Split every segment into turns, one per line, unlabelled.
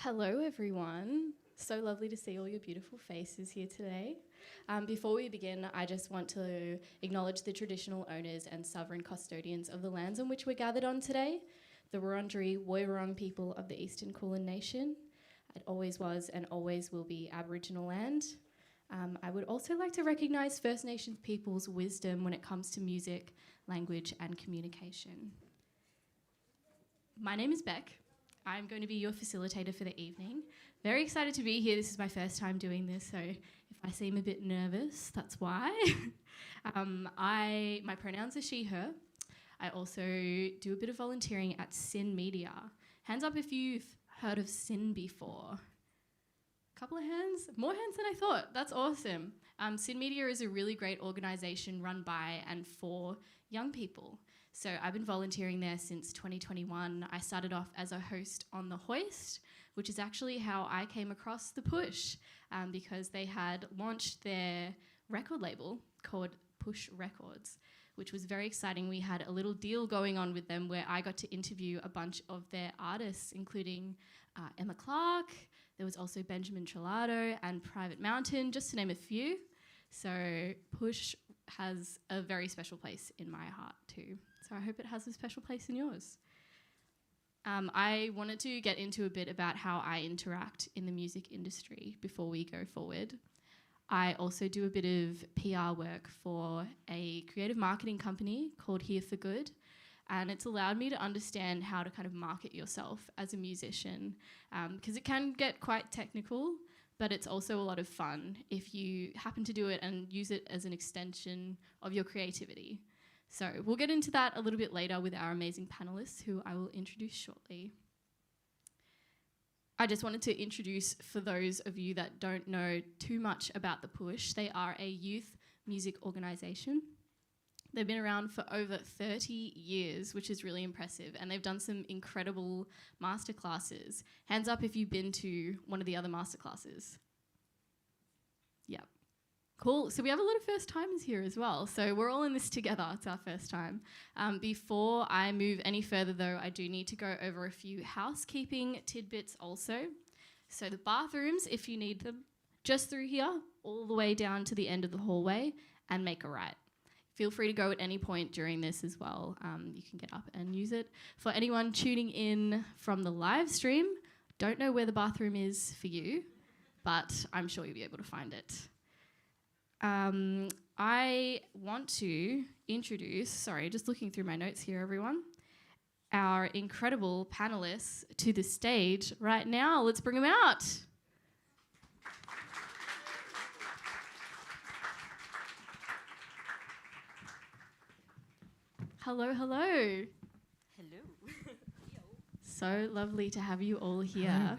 Hello, everyone. So lovely to see all your beautiful faces here today. Before we begin, I just want to acknowledge the traditional owners and sovereign custodians of the lands on which we're gathered on today, the Wurundjeri Woiwurrung people of the Eastern Kulin Nation. It always was and always will be Aboriginal land. I would also like to recognise First Nations people's wisdom when it comes to music, language and communication. My name is Beck. I'm going to be your facilitator for the evening. Very excited to be here. This is my first time doing this, so if I seem a bit nervous, that's why. My pronouns are she, her. I also do a bit of volunteering at SYN Media. Hands up if you've heard of SYN before. Couple of hands? More hands than I thought. That's awesome. SYN Media is a really great organisation run by and for young people. So I've been volunteering there since 2021. I started off as a host on The Hoist, which is actually how I came across The Push, because they had launched their record label called Push Records, which was very exciting. We had a little deal going on with them where I got to interview a bunch of their artists, including Emma Clark. There was also Benjamin Trelato and Private Mountain, just to name a few. So Push has a very special place in my heart too. So I hope it has a special place in yours. I wanted to get into a bit about how I interact in the music industry before we go forward. I also do a bit of PR work for a creative marketing company called Here for Good, and it's allowed me to understand how to kind of market yourself as a musician, because it can get quite technical, but it's also a lot of fun if you happen to do it and use it as an extension of your creativity. So we'll get into that a little bit later with our amazing panellists, who I will introduce shortly. I just wanted to introduce, for those of you that don't know too much about The Push, they are a youth music organisation. They've been around for over 30 years, which is really impressive, and they've done some incredible masterclasses. Hands up if you've been to one of the other masterclasses. Yep. Cool. So we have a lot of first timers here as well. So we're all in this together. It's our first time. Before I move any further, though, I do need to go over a few housekeeping tidbits also. So the bathrooms, if you need them, just through here, all the way down to the end of the hallway, and make a right. Feel free to go at any point during this as well. You can get up and use it. For anyone tuning in from the live stream, don't know where the bathroom is for you, but I'm sure you'll be able to find it. I want to introduce, sorry, just looking through my notes here, everyone, our incredible panellists to the stage right now. Let's bring them out. Hello, hello.
Hello.
So lovely to have you all here.
Hello.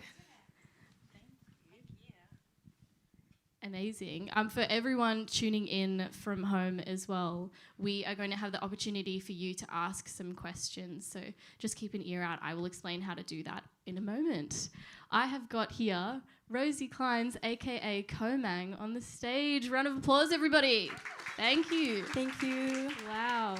Amazing. For everyone tuning in from home as well, we are going to have the opportunity for you to ask some questions. So just keep an ear out. I will explain how to do that in a moment. I have got here Rosie Kleins, aka Komang, on the stage. Round of applause, everybody. Thank you.
Thank you.
Wow.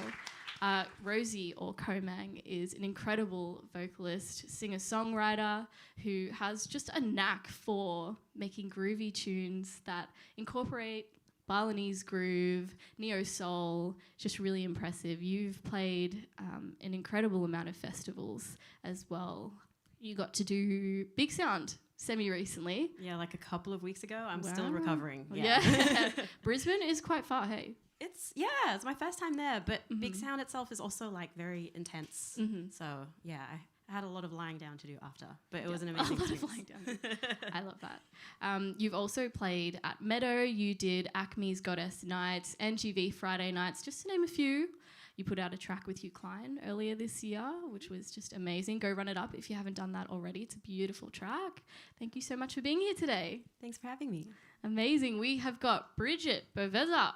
Rosie, or Komang, is an incredible vocalist, singer-songwriter who has just a knack for making groovy tunes that incorporate Balinese groove, neo-soul, just really impressive. You've played an incredible amount of festivals as well. You got to do Big Sound semi-recently.
Yeah, like a couple of weeks ago. I'm
Wow.
still recovering.
Yeah. Brisbane is quite far, hey?
It's my first time there, but Big Sound itself is also like very intense. So yeah, I had a lot of lying down to do after, but it was an amazing
experience. A lot of lying down. I love that. You've also played at Meadow. You did Acme's Goddess Nights, NGV Friday Nights, just to name a few. You put out a track with Hugh Klein earlier this year, which was just amazing. Go run it up if you haven't done that already. It's a beautiful track. Thank you so much for being here today.
Thanks for having me.
Amazing. We have got Bridget Boveza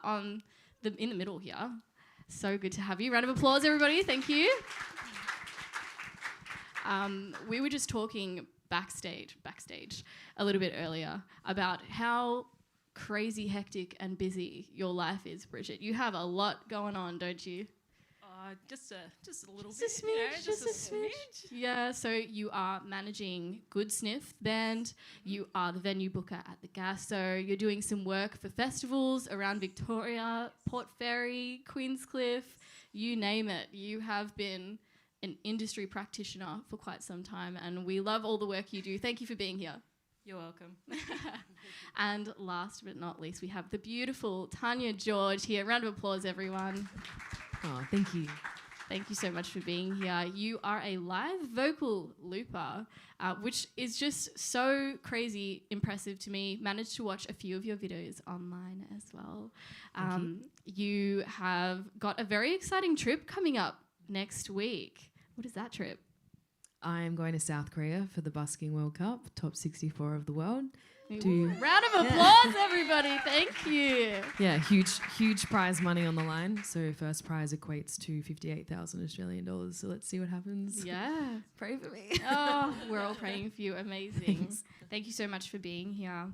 in the middle here. So good to have you. Round of applause, everybody. Thank you. We were just talking backstage a little bit earlier about how crazy hectic and busy your life is, Bridget. You have a lot going on, don't you?
Oh, Just a little bit,
Just a smidge,
just a smidge.
Yeah, so you are managing Good Sniff Band. You are the venue booker at the Gasso. You're doing some work for festivals around Victoria, Port Fairy, Queenscliff, you name it. You have been an industry practitioner for quite some time, and we love all the work you do. Thank you for being here.
You're welcome.
And last but not least, we have the beautiful Tanya George here. Round of applause, everyone.
Oh, thank you.
Thank you so much for being here. You are a live vocal looper, which is just so crazy impressive to me. Managed to watch a few of your videos online as well. You have got a very exciting trip coming up next week. What is that trip?
I'm going to South Korea for the Busking World Cup, top 64 of the world.
Round of applause, everybody. Thank you.
Yeah, huge prize money on the line. So first prize equates to 58,000 Australian dollars. So let's see what happens.
Yeah.
Pray for me.
Oh, we're all praying for you. Amazing. Thank you so much for being here.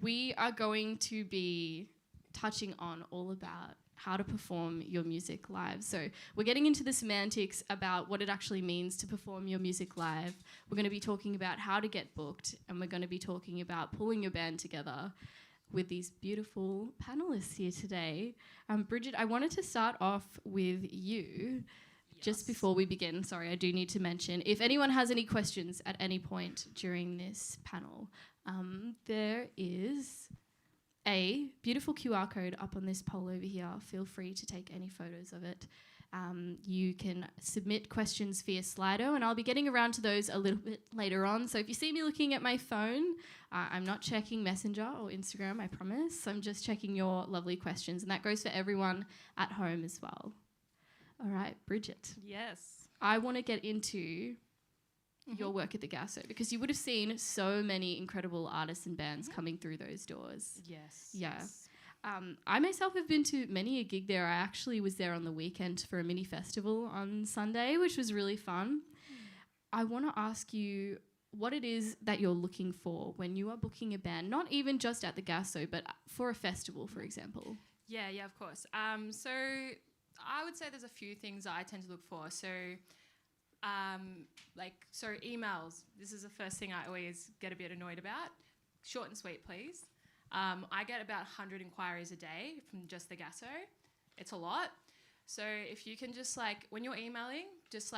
We are going to be touching on all about how to perform your music live. So we're getting into the semantics about what it actually means to perform your music live. We're going to be talking about how to get booked, and we're going to be talking about pulling your band together with these beautiful panelists here today. Bridget, I wanted to start off with you. Just before we begin, sorry, I do need to mention, if anyone has any questions at any point during this panel, there is a beautiful QR code up on this poll over here. Feel free to take any photos of it. You can submit questions via Slido, and I'll be getting around to those a little bit later on. So if you see me looking at my phone, I'm not checking Messenger or Instagram, I promise. I'm just checking your lovely questions, and that goes for everyone at home as well. All right, Bridget.
Yes.
I want to get into your work at the Gasso, because you would have seen so many incredible artists and bands coming through those doors.
Yes.
Yeah.
Yes.
I myself have been to many a gig there. I actually was there on the weekend for a mini festival on Sunday, which was really fun. I want to ask you what it is that you're looking for when you are booking a band, not even just at the Gasso, but for a festival, for example.
Yeah, of course. So I would say there's a few things I tend to look for. So emails. This is the first thing I always get a bit annoyed about. Short and sweet, please. I get about 100 inquiries a day from just the Gasso. It's a lot. So if you can just when you're emailing, just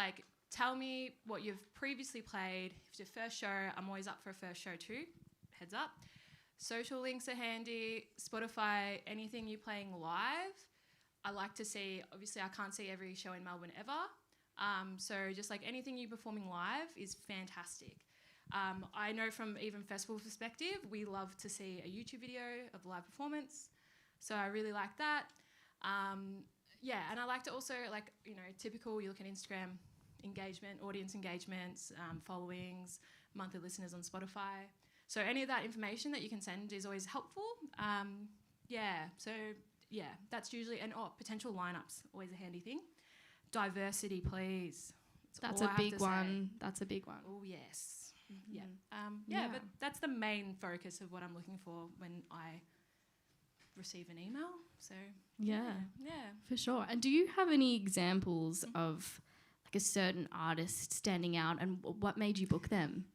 tell me what you've previously played. If it's your first show, I'm always up for a first show too. Heads up. Social links are handy. Spotify, anything you're playing live. I like to see, obviously I can't see every show in Melbourne ever. So just anything you're performing live is fantastic. I know from even festival perspective, we love to see a YouTube video of live performance. So I really like that. And I like to also typical, you look at Instagram engagement, audience engagements, followings, monthly listeners on Spotify. So any of that information that you can send is always helpful. That's usually, and potential lineups, always a handy thing. Diversity, please.
That's a big one. That's a big one.
Oh, yes.
Mm-hmm.
But that's the main focus of what I'm looking for when I receive an email. So,
yeah, for sure. And do you have any examples of a certain artist standing out, and what made you book them?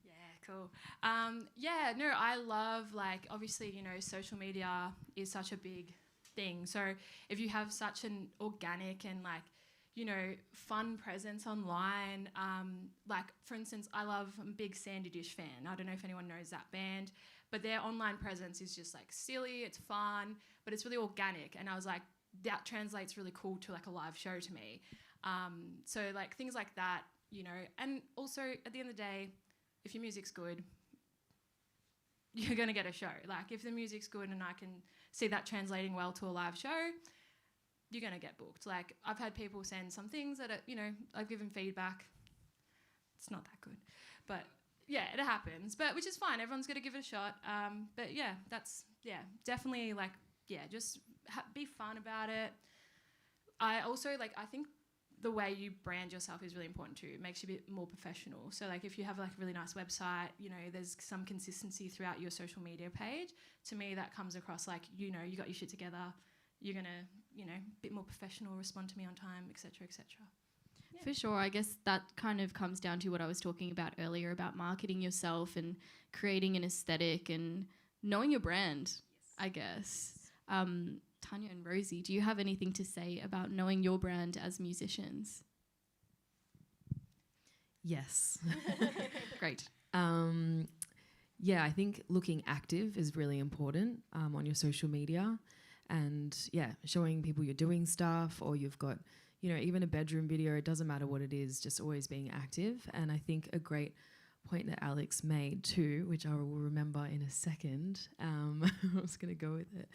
Cool. I love, obviously, social media is such a big thing. So if you have such an organic and fun presence online, for instance, I'm a big Sandy Dish fan. I don't know if anyone knows that band, but their online presence is just silly, it's fun, but it's really organic. And I was that translates really cool to a live show to me. So things like that, and also at the end of the day, if your music's good, you're going to get a show. If the music's good and I can see that translating well to a live show, you're going to get booked. I've had people send some things that are, I've given feedback. It's not that good. But, it happens. But which is fine. Everyone's got to give it a shot. That's definitely, just be fun about it. I also, I think the way you brand yourself is really important too. It makes you a bit more professional. So if you have a really nice website, there's some consistency throughout your social media page. To me, that comes across you got your shit together. You're going to, a bit more professional, respond to me on time, etc., etc. Yeah.
For sure. I guess that kind of comes down to what I was talking about earlier about marketing yourself and creating an aesthetic and knowing your brand, I guess. Tanya and Rosie, do you have anything to say about knowing your brand as musicians?
Yes.
Great.
Yeah, I think looking active is really important on your social media, and showing people you're doing stuff, or you've got, even a bedroom video. It doesn't matter what it is, just always being active. And I think a great point that Alex made too, which I will remember in a second. I was going to go with it.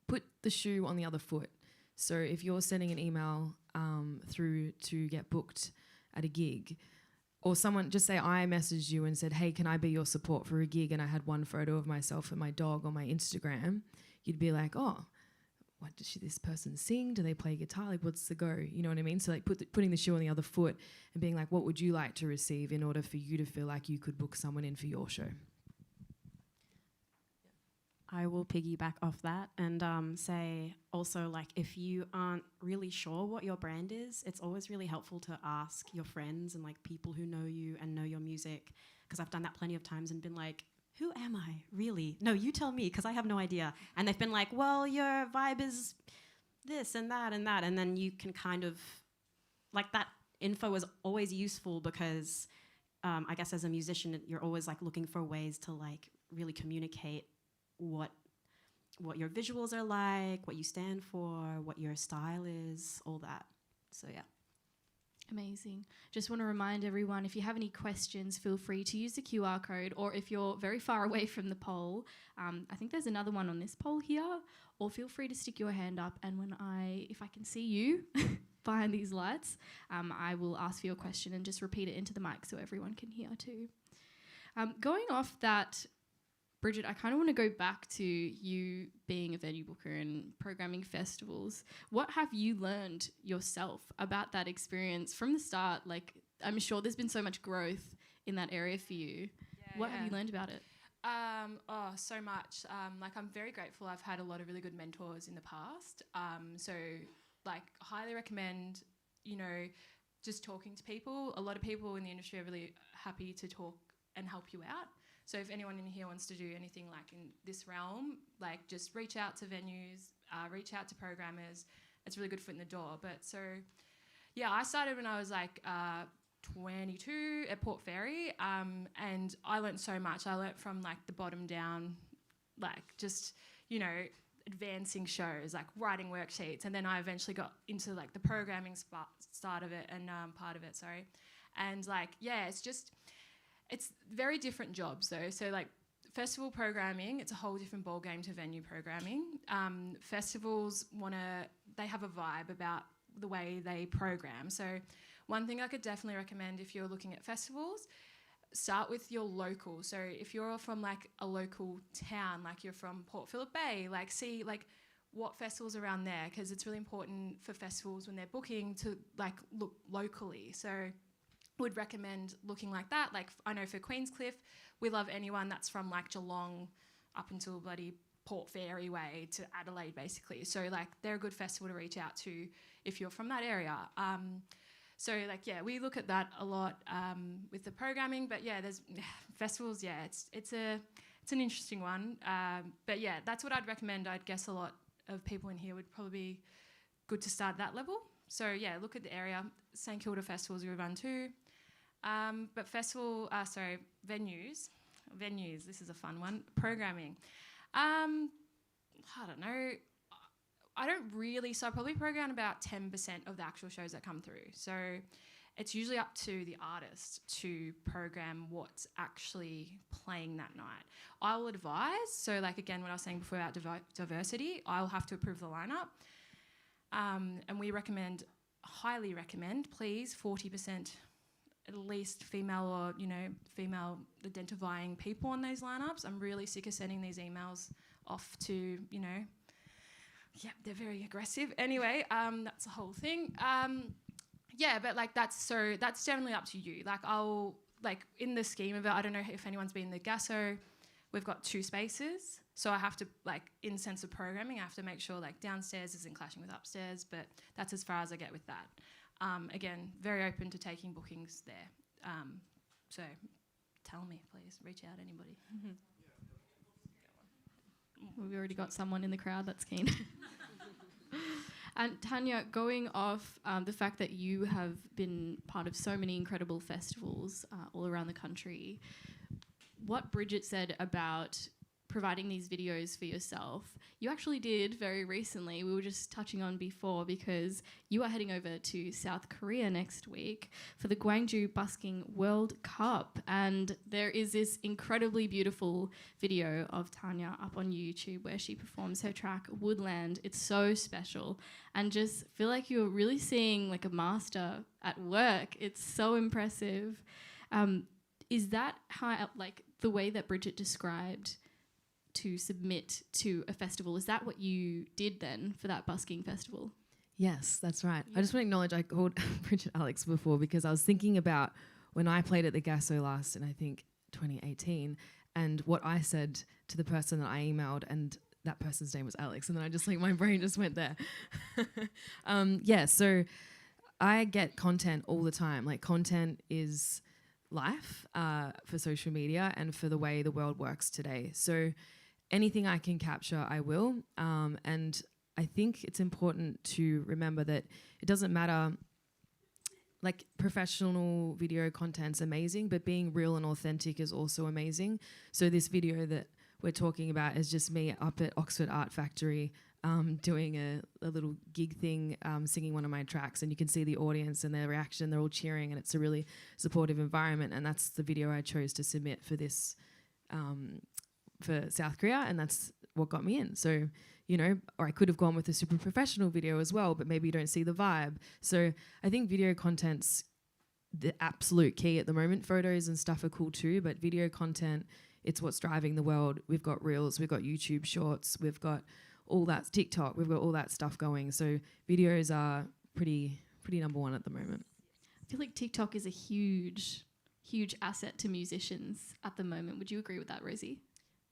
Put the shoe on the other foot. So if you're sending an email through to get booked at a gig, or someone, just say I messaged you and said, hey, can I be your support for a gig? And I had one photo of myself and my dog on my Instagram. You'd be like, oh, what does this person sing? Do they play guitar? Like, what's the go? You know what I mean? So like putting the shoe on the other foot and being like, what would you like to receive in order for you to feel like you could book someone in for your show?
I will piggyback off that and say also, like, if you aren't really sure what your brand is, it's always really helpful to ask your friends and like people who know you and know your music, because I've done that plenty of times and been like, who am I really? No, you tell me, because I have no idea. And they've been like, well, your vibe is this and that and that. And then you can kind of, like, that info is always useful because I guess as a musician, you're always like looking for ways to like really communicate what your visuals are like, what you stand for, what your style is, all that. So yeah.
Amazing. Just want to remind everyone, if you have any questions, feel free to use the QR code, or if you're very far away from the poll, I think there's another one on this poll here, or feel free to stick your hand up, and if I can see you behind these lights, I will ask for your question and just repeat it into the mic so everyone can hear too. Going off that, Bridget, I kind of want to go back to you being a venue booker and programming festivals. What have you learned yourself about that experience from the start? Like, I'm sure there's been so much growth in that area for you. What have you learned about it?
So much. I'm very grateful. I've had a lot of really good mentors in the past. So, highly recommend, just talking to people. A lot of people in the industry are really happy to talk and help you out. So if anyone in here wants to do anything like in this realm, just reach out to venues, reach out to programmers. It's a really good foot in the door. But so, I started when I was 22 at Port Fairy, and I learnt so much. I learnt from the bottom down, advancing shows, writing worksheets, and then I eventually got into the programming start of it and part of it. Sorry, and it's very different jobs though. So festival programming, it's a whole different ball game to venue programming. Festivals they have a vibe about the way they program. So one thing I could definitely recommend if you're looking at festivals, start with your local. So if you're from a local town, you're from Port Phillip Bay, see what festivals are around there, because it's really important for festivals when they're booking to look locally. So would recommend looking like that. I know for Queenscliff, we love anyone that's from Geelong up until bloody Port Fairy way to Adelaide, basically. So they're a good festival to reach out to if you're from that area. We look at that a lot with the programming. But there's festivals. It's an interesting one. But that's what I'd recommend. I'd guess a lot of people in here would probably be good to start at that level. So look at the area. St Kilda festivals we run too. But venues, this is a fun one. Programming. I don't know. I don't really, so I probably program about 10% of the actual shows that come through. So it's usually up to the artist to program what's actually playing that night. I'll advise, so again, what I was saying before about diversity, I'll have to approve the lineup. And we highly recommend, please, 40% at least female or, female identifying people on those lineups. I'm really sick of sending these emails off to, they're very aggressive. Anyway, that's the whole thing. But that's generally up to you. In the scheme of it, I don't know if anyone's been in the Gasso, we've got 2 spaces. So I have to, like, in sense of programming, I have to make sure, like, downstairs isn't clashing with upstairs, but that's as far as I get with that. Again, very open to taking bookings there. So tell me, please, reach out, anybody.
We've already got someone in the crowd that's keen. And Tanya, going off the fact that you have been part of so many incredible festivals all around the country, what Bridget said about providing these videos for yourself, you actually did very recently. We were just touching on before, because you are heading over to South Korea next week for the Gwangju Busking World Cup, and there is this incredibly beautiful video of Tanya up on YouTube where she performs her track Woodland. It's so special, and just feel like you're really seeing like a master at work. It's so impressive. Is that how, like, the way that Bridget described to submit to a festival, is that what you did then for that busking festival?
Yes, that's right.
Yeah.
I just want to acknowledge I called Bridget Alex before because I was thinking about when I played at the Gasso last in, I think, 2018, and what I said to the person that I emailed, and that person's name was Alex, and then I just, like, my brain just went there. Yeah, so I get content all the time. Like, content is life for social media and for the way the world works today. So anything I can capture, I will. And I think it's important to remember that it doesn't matter, like, professional video content's amazing, but being real and authentic is also amazing. So this video that we're talking about is just me up at Oxford Art Factory doing a little gig thing, singing one of my tracks, and you can see the audience and their reaction. They're all cheering, and it's a really supportive environment, and that's the video I chose to submit for this for South Korea, and that's what got me in. So, you know, or I could have gone with a super professional video as well, but maybe you don't see the vibe. So I think video content's the absolute key at the moment. Photos and stuff are cool too, but video content, it's what's driving the world. We've got Reels, we've got YouTube Shorts, we've got all that, TikTok, we've got all that stuff going. So videos are pretty number one at the moment.
I feel like TikTok is a huge asset to musicians at the moment. Would you agree with that, Rosie?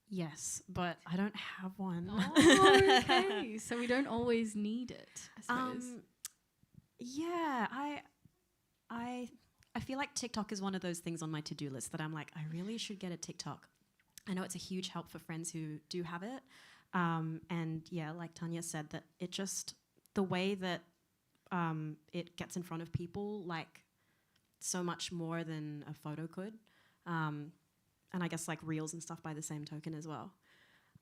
Yes, but I don't have one.
Oh, okay. So we don't always need it, I suppose.
Yeah, I feel like TikTok is one of those things on my to-do list that I'm like, I really should get a TikTok. I know it's a huge help for friends who do have it. And yeah, like Tanya said, that it just, the way that it gets in front of people, like, so much more than a photo could. And I guess, like, Reels and stuff by the same token as well.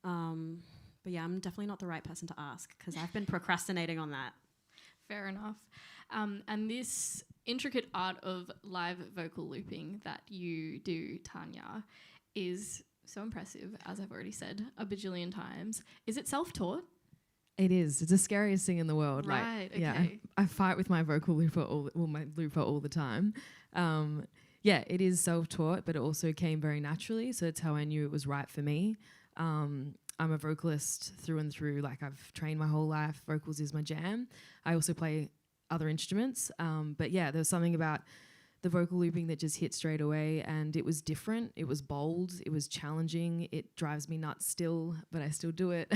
But yeah, I'm definitely not the right person to ask because I've been procrastinating on that.
Fair enough. And this intricate art of live vocal looping that you do, Tanya, is so impressive, as I've already said a bajillion times. Is it self-taught?
It is. It's the scariest thing in the world.
Right,
like, yeah,
okay.
I fight with my vocal looper, my looper all the time. Yeah, it is self-taught, but it also came very naturally. So it's how I knew it was right for me. I'm a vocalist through and through. Like, I've trained my whole life. Vocals is my jam. I also play other instruments. But yeah, there was something about the vocal looping that just hit straight away, and it was different. It was bold. It was challenging. It drives me nuts still, but I still do it.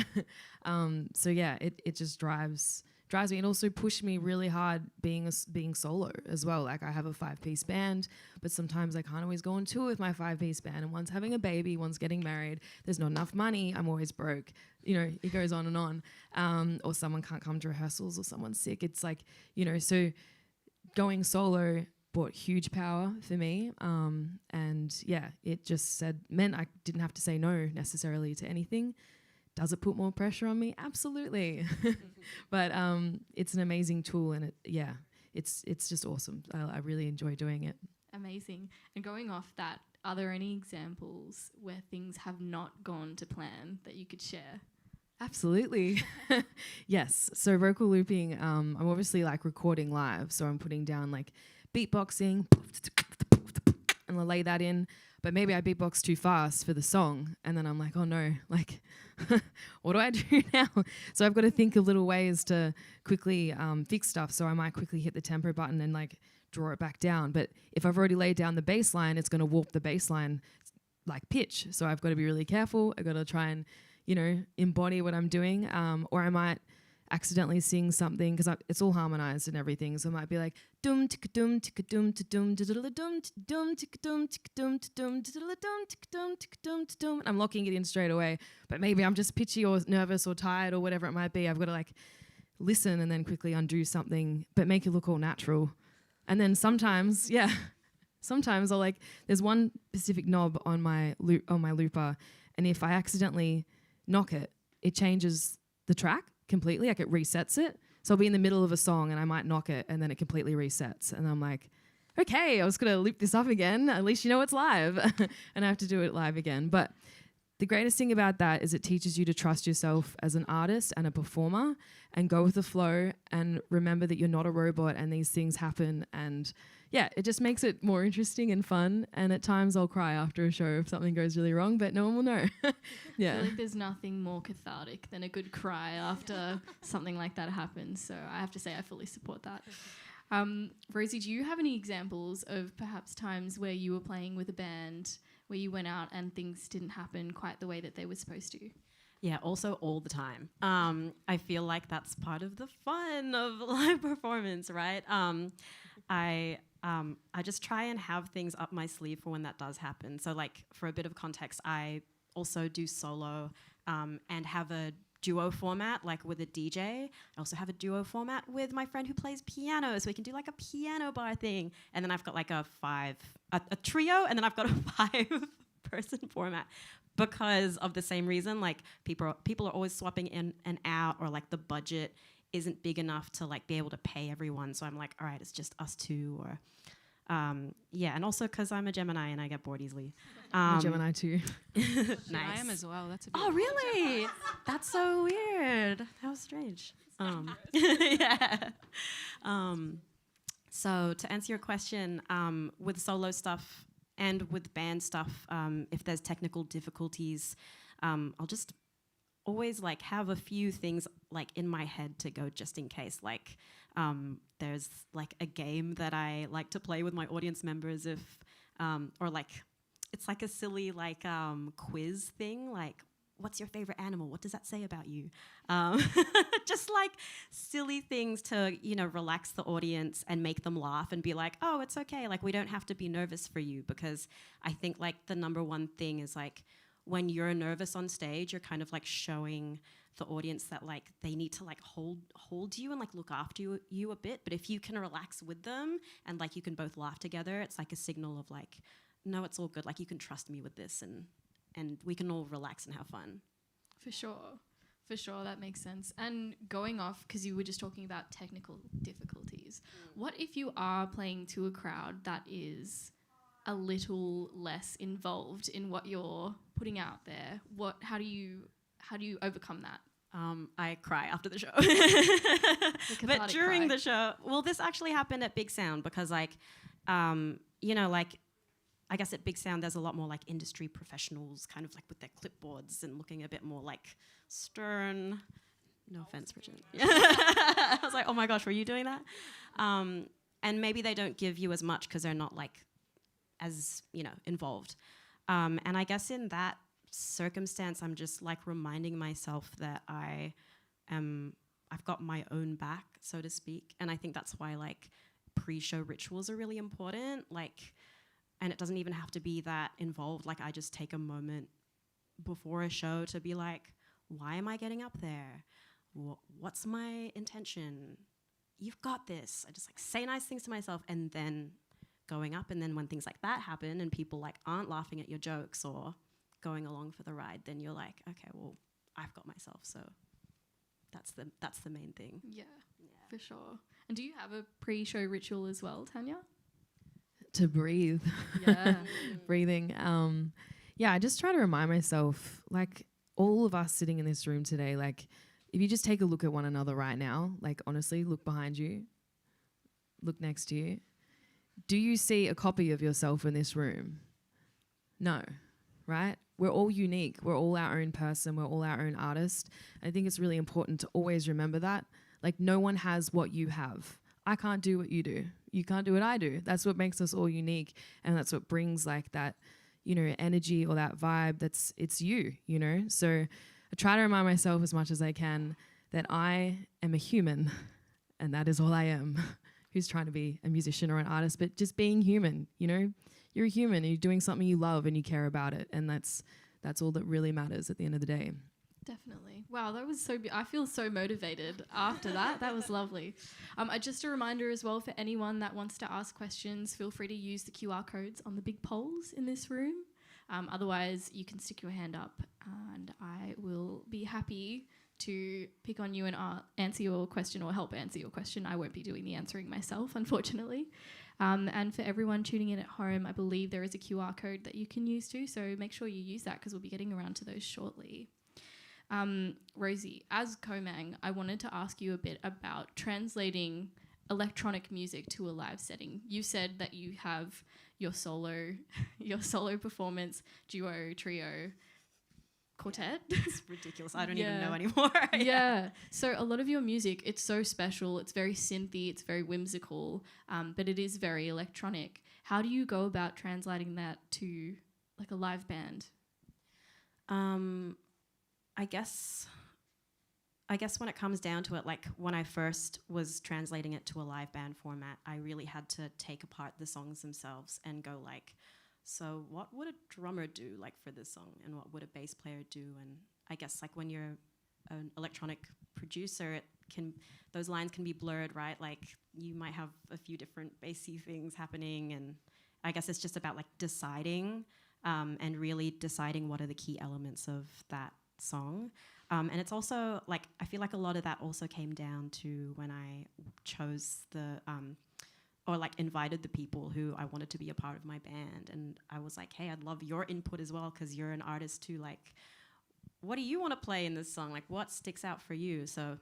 So yeah, it just drives me, and also pushed me really hard being solo as well. Like, I have a 5-piece band, but sometimes I can't always go on tour with my 5-piece band, and one's having a baby, one's getting married, there's not enough money, I'm always broke, you know, it goes on and on. Or someone can't come to rehearsals, or someone's sick. It's like, you know, so going solo brought huge power for me. And yeah, it just meant I didn't have to say no necessarily to anything. Does it put more pressure on me? Absolutely. But it's an amazing tool, and it's just awesome. I really enjoy doing it.
Amazing. And going off that, are there any examples where things have not gone to plan that you could share?
Absolutely. Yes. So vocal looping, I'm obviously, like, recording live, so I'm putting down, like, beatboxing and I lay that in. But maybe I beatbox too fast for the song, and then I'm like, oh no, like, what do I do now? So I've got to think of little ways to quickly fix stuff. So I might quickly hit the tempo button and, like, draw it back down. But if I've already laid down the bass line, it's going to warp the bass line like pitch. So I've got to be really careful. I've got to try and, embody what I'm doing. Or I might accidentally sing something because it's all harmonized and everything. So it might be like dum ticka dum ticka dum to dum diddle dum dum ticka dum ticka dum to dum diddle dum ticka dum ticka dum to dum. I'm locking it in straight away. But maybe I'm just pitchy or nervous or tired or whatever it might be. I've got to like listen and then quickly undo something, but make it look all natural. And then sometimes I'll like, there's one specific knob on my looper, and if I accidentally knock it, it changes the track completely. Like it resets it. So I'll be in the middle of a song and I might knock it, and then it completely resets. And I'm like, okay, I was gonna loop this up again. At least it's live, and I have to do it live again. But the greatest thing about that is it teaches you to trust yourself as an artist and a performer, and go with the flow, and remember that you're not a robot and these things happen. And yeah, it just makes it more interesting and fun. And at times I'll cry after a show if something goes really wrong, but no one will know. Yeah.
I feel like there's nothing more cathartic than a good cry after something like that happens. So I have to say I fully support that. Rosie, do you have any examples of perhaps times where you were playing with a band where you went out and things didn't happen quite the way that they were supposed to?
Yeah, also all the time. I feel like that's part of the fun of live performance, right? I just try and have things up my sleeve for when that does happen. So like for a bit of context, I also do solo and have a duo format, like with a DJ. I also have a duo format with my friend who plays piano, so we can do like a piano bar thing. And then I've got like a trio, and then I've got a 5-person format because of the same reason. Like people are always swapping in and out, or like the budget isn't big enough to like be able to pay everyone. So I'm like, all right, it's just us two, or and also because I'm a Gemini and I get bored easily.
I'm a Gemini too.
Nice.
I am as well. That's a bit
Oh, really? That's so weird. That was strange. Yeah. So to answer your question, with solo stuff and with band stuff, if there's technical difficulties, I'll just always like have a few things like in my head to go just in case. Like there's like a game that I like to play with my audience members or like it's like a silly like quiz thing, like what's your favorite animal? What does that say about you? Just like silly things to, relax the audience and make them laugh and be like, oh, it's okay. Like we don't have to be nervous for you, because I think like the number one thing is like when you're nervous on stage, you're kind of like showing the audience that like they need to like hold you and like look after you a bit. But if you can relax with them and like you can both laugh together, it's like a signal of like, no, it's all good. Like you can trust me with this, and we can all relax and have fun.
For sure, that makes sense. And going off, because you were just talking about technical difficulties, what if you are playing to a crowd that is a little less involved in what you're putting out there? How do you overcome that?
I cry after the show.
The
But during
cry.
the show, well, this actually happened at Big Sound because like, like I guess at Big Sound there's a lot more like industry professionals kind of like with their clipboards and looking a bit more like stern. No offense, Bridget. I was like, oh my gosh, were you doing that? And maybe they don't give you as much because they're not like as, involved. And I guess in that circumstance, I'm just like reminding myself that I've got my own back, so to speak. And I think that's why like pre-show rituals are really important. Like, and it doesn't even have to be that involved. Like I just take a moment before a show to be like, why am I getting up there? What's my intention? You've got this. I just like say nice things to myself, and then going up. And then when things like that happen and people like aren't laughing at your jokes or going along for the ride, then you're like, okay, well, I've got myself. So that's the main thing.
Yeah, for sure. And do you have a pre-show ritual as well, Tanya?
To breathe.
Yeah.
Breathing. I just try to remind myself, like all of us sitting in this room today, like if you just take a look at one another right now, like honestly, look behind you, look next to you. Do you see a copy of yourself in this room? No, right? We're all unique. We're all our own person. We're all our own artist. I think it's really important to always remember that. Like no one has what you have. I can't do what you do. You can't do what I do. That's what makes us all unique. And that's what brings like that, energy or that vibe, it's you, So I try to remind myself as much as I can that I am a human and that is all I am. Who's trying to be a musician or an artist, but just being human, You're a human and you're doing something you love and you care about it. And that's all that really matters at the end of the day.
Definitely. Wow, that was so I feel so motivated after that. That was lovely. Just a reminder as well for anyone that wants to ask questions, feel free to use the QR codes on the big poles in this room. Otherwise, you can stick your hand up and I will be happy to pick on you and answer your question or help answer your question. I won't be doing the answering myself, unfortunately. And for everyone tuning in at home, I believe there is a QR code that you can use too, so make sure you use that because we'll be getting around to those shortly. Rosie, as Komang, I wanted to ask you a bit about translating electronic music to a live setting. You said that you have your solo performance, duo, trio, quartet.
It's ridiculous. I don't even know anymore.
Yeah. So a lot of your music, it's so special. It's very synthy. It's very whimsical, but it is very electronic. How do you go about translating that to like a live band?
I guess when it comes down to it, like when I first was translating it to a live band format, I really had to take apart the songs themselves and go like, so what would a drummer do like for this song and what would a bass player do? And I guess like when you're an electronic producer, those lines can be blurred, right? Like you might have a few different bassy things happening, and I guess it's just about like deciding and really deciding what are the key elements of that song. And it's also like I feel like a lot of that also came down to when I chose or like invited the people who I wanted to be a part of my band, and I was like, hey, I'd love your input as well because you're an artist too. Like, what do you want to play in this song? Like, what sticks out for you? So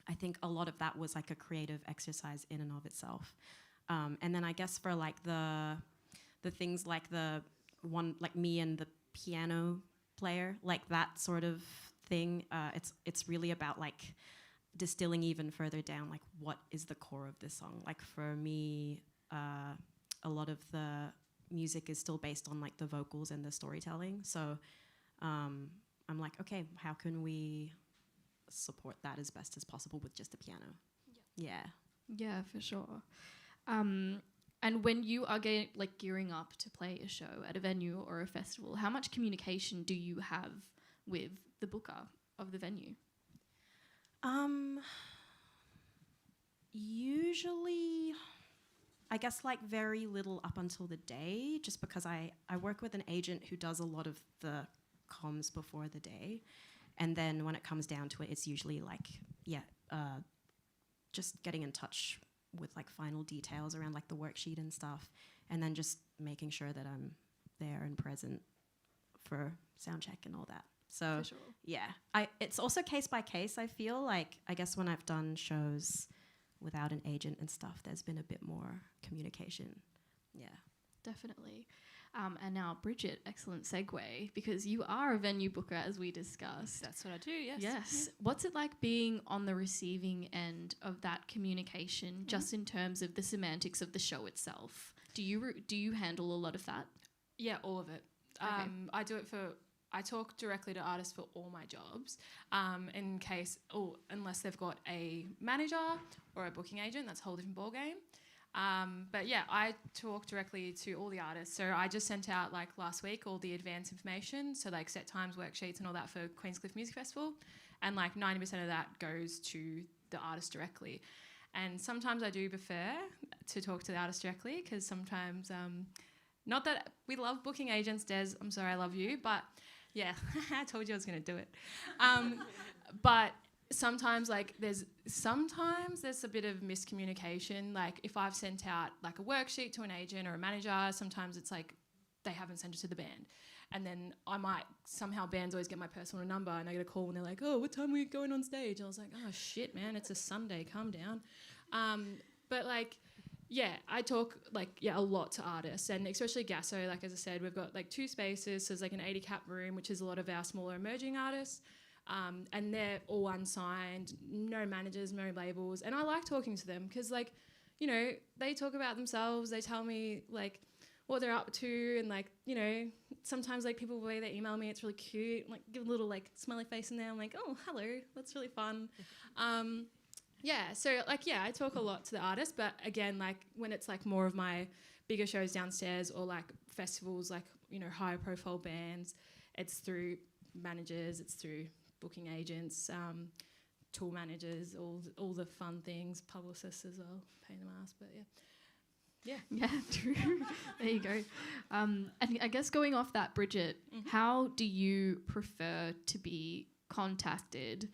I think a lot of that was like a creative exercise in and of itself. And then I guess for like the things like the one like me and the piano player, like that sort of thing, it's really about like distilling even further down like what is the core of this song. Like for me, a lot of the music is still based on like the vocals and the storytelling, so I'm like, okay, how can we support that as best as possible with just a piano? Yeah,
for sure. And when you are gearing up to play a show at a venue or a festival, how much communication do you have with the booker of the venue?
Usually, I guess like very little up until the day, just because I work with an agent who does a lot of the comms before the day. And then when it comes down to it, it's usually like, just getting in touch with like final details around like the worksheet and stuff. And then just making sure that I'm there and present for sound check and all that. So
For sure.
yeah, it's also case by case. I feel like, I guess when I've done shows without an agent and stuff, there's been a bit more communication. Yeah,
Definitely. And now, Bridget, excellent segue, because you are a venue booker, as we discussed.
That's what I do, yes.
Yes. What's it like being on the receiving end of that communication, just in terms of the semantics of the show itself? Do you handle a lot of that?
Yeah, all of it.
Okay.
I talk directly to artists for all my jobs, unless they've got a manager or a booking agent, that's a whole different ballgame. But yeah, I talk directly to all the artists. So I just sent out like last week all the advance information, so like set times, worksheets and all that for Queenscliff Music Festival, and like 90% of that goes to the artist directly. And sometimes I do prefer to talk to the artist directly because sometimes, not that we love booking agents, Des, I'm sorry, I love you, but yeah, I told you I was going to do it. But sometimes there's a bit of miscommunication. Like if I've sent out like a worksheet to an agent or a manager, sometimes it's like they haven't sent it to the band. And then I might somehow, bands always get my personal number and I get a call and they're like, oh, what time are we going on stage? And I was like, oh shit, man, it's a Sunday, calm down. But like, yeah, I talk a lot to artists, and especially Gasso. Like as I said, we've got like 2 spaces. So there's like an 80 cap room, which is a lot of our smaller emerging artists, and they're all unsigned, no managers, no labels. And I like talking to them because they talk about themselves. They tell me what they're up to, and like, you know, sometimes like people, the way they email me, it's really cute. Like give a little like smiley face in there. I'm like, oh, hello, that's really fun. Yeah, so like, yeah, I talk a lot to the artists, but again, like when it's like more of my bigger shows downstairs or like festivals, like, you know, higher profile bands, it's through managers, it's through booking agents, tour managers, all the fun things, publicists as well, pain in the ass, but yeah.
Yeah, true. There you go. And I guess going off that, Bridget, how do you prefer to be contacted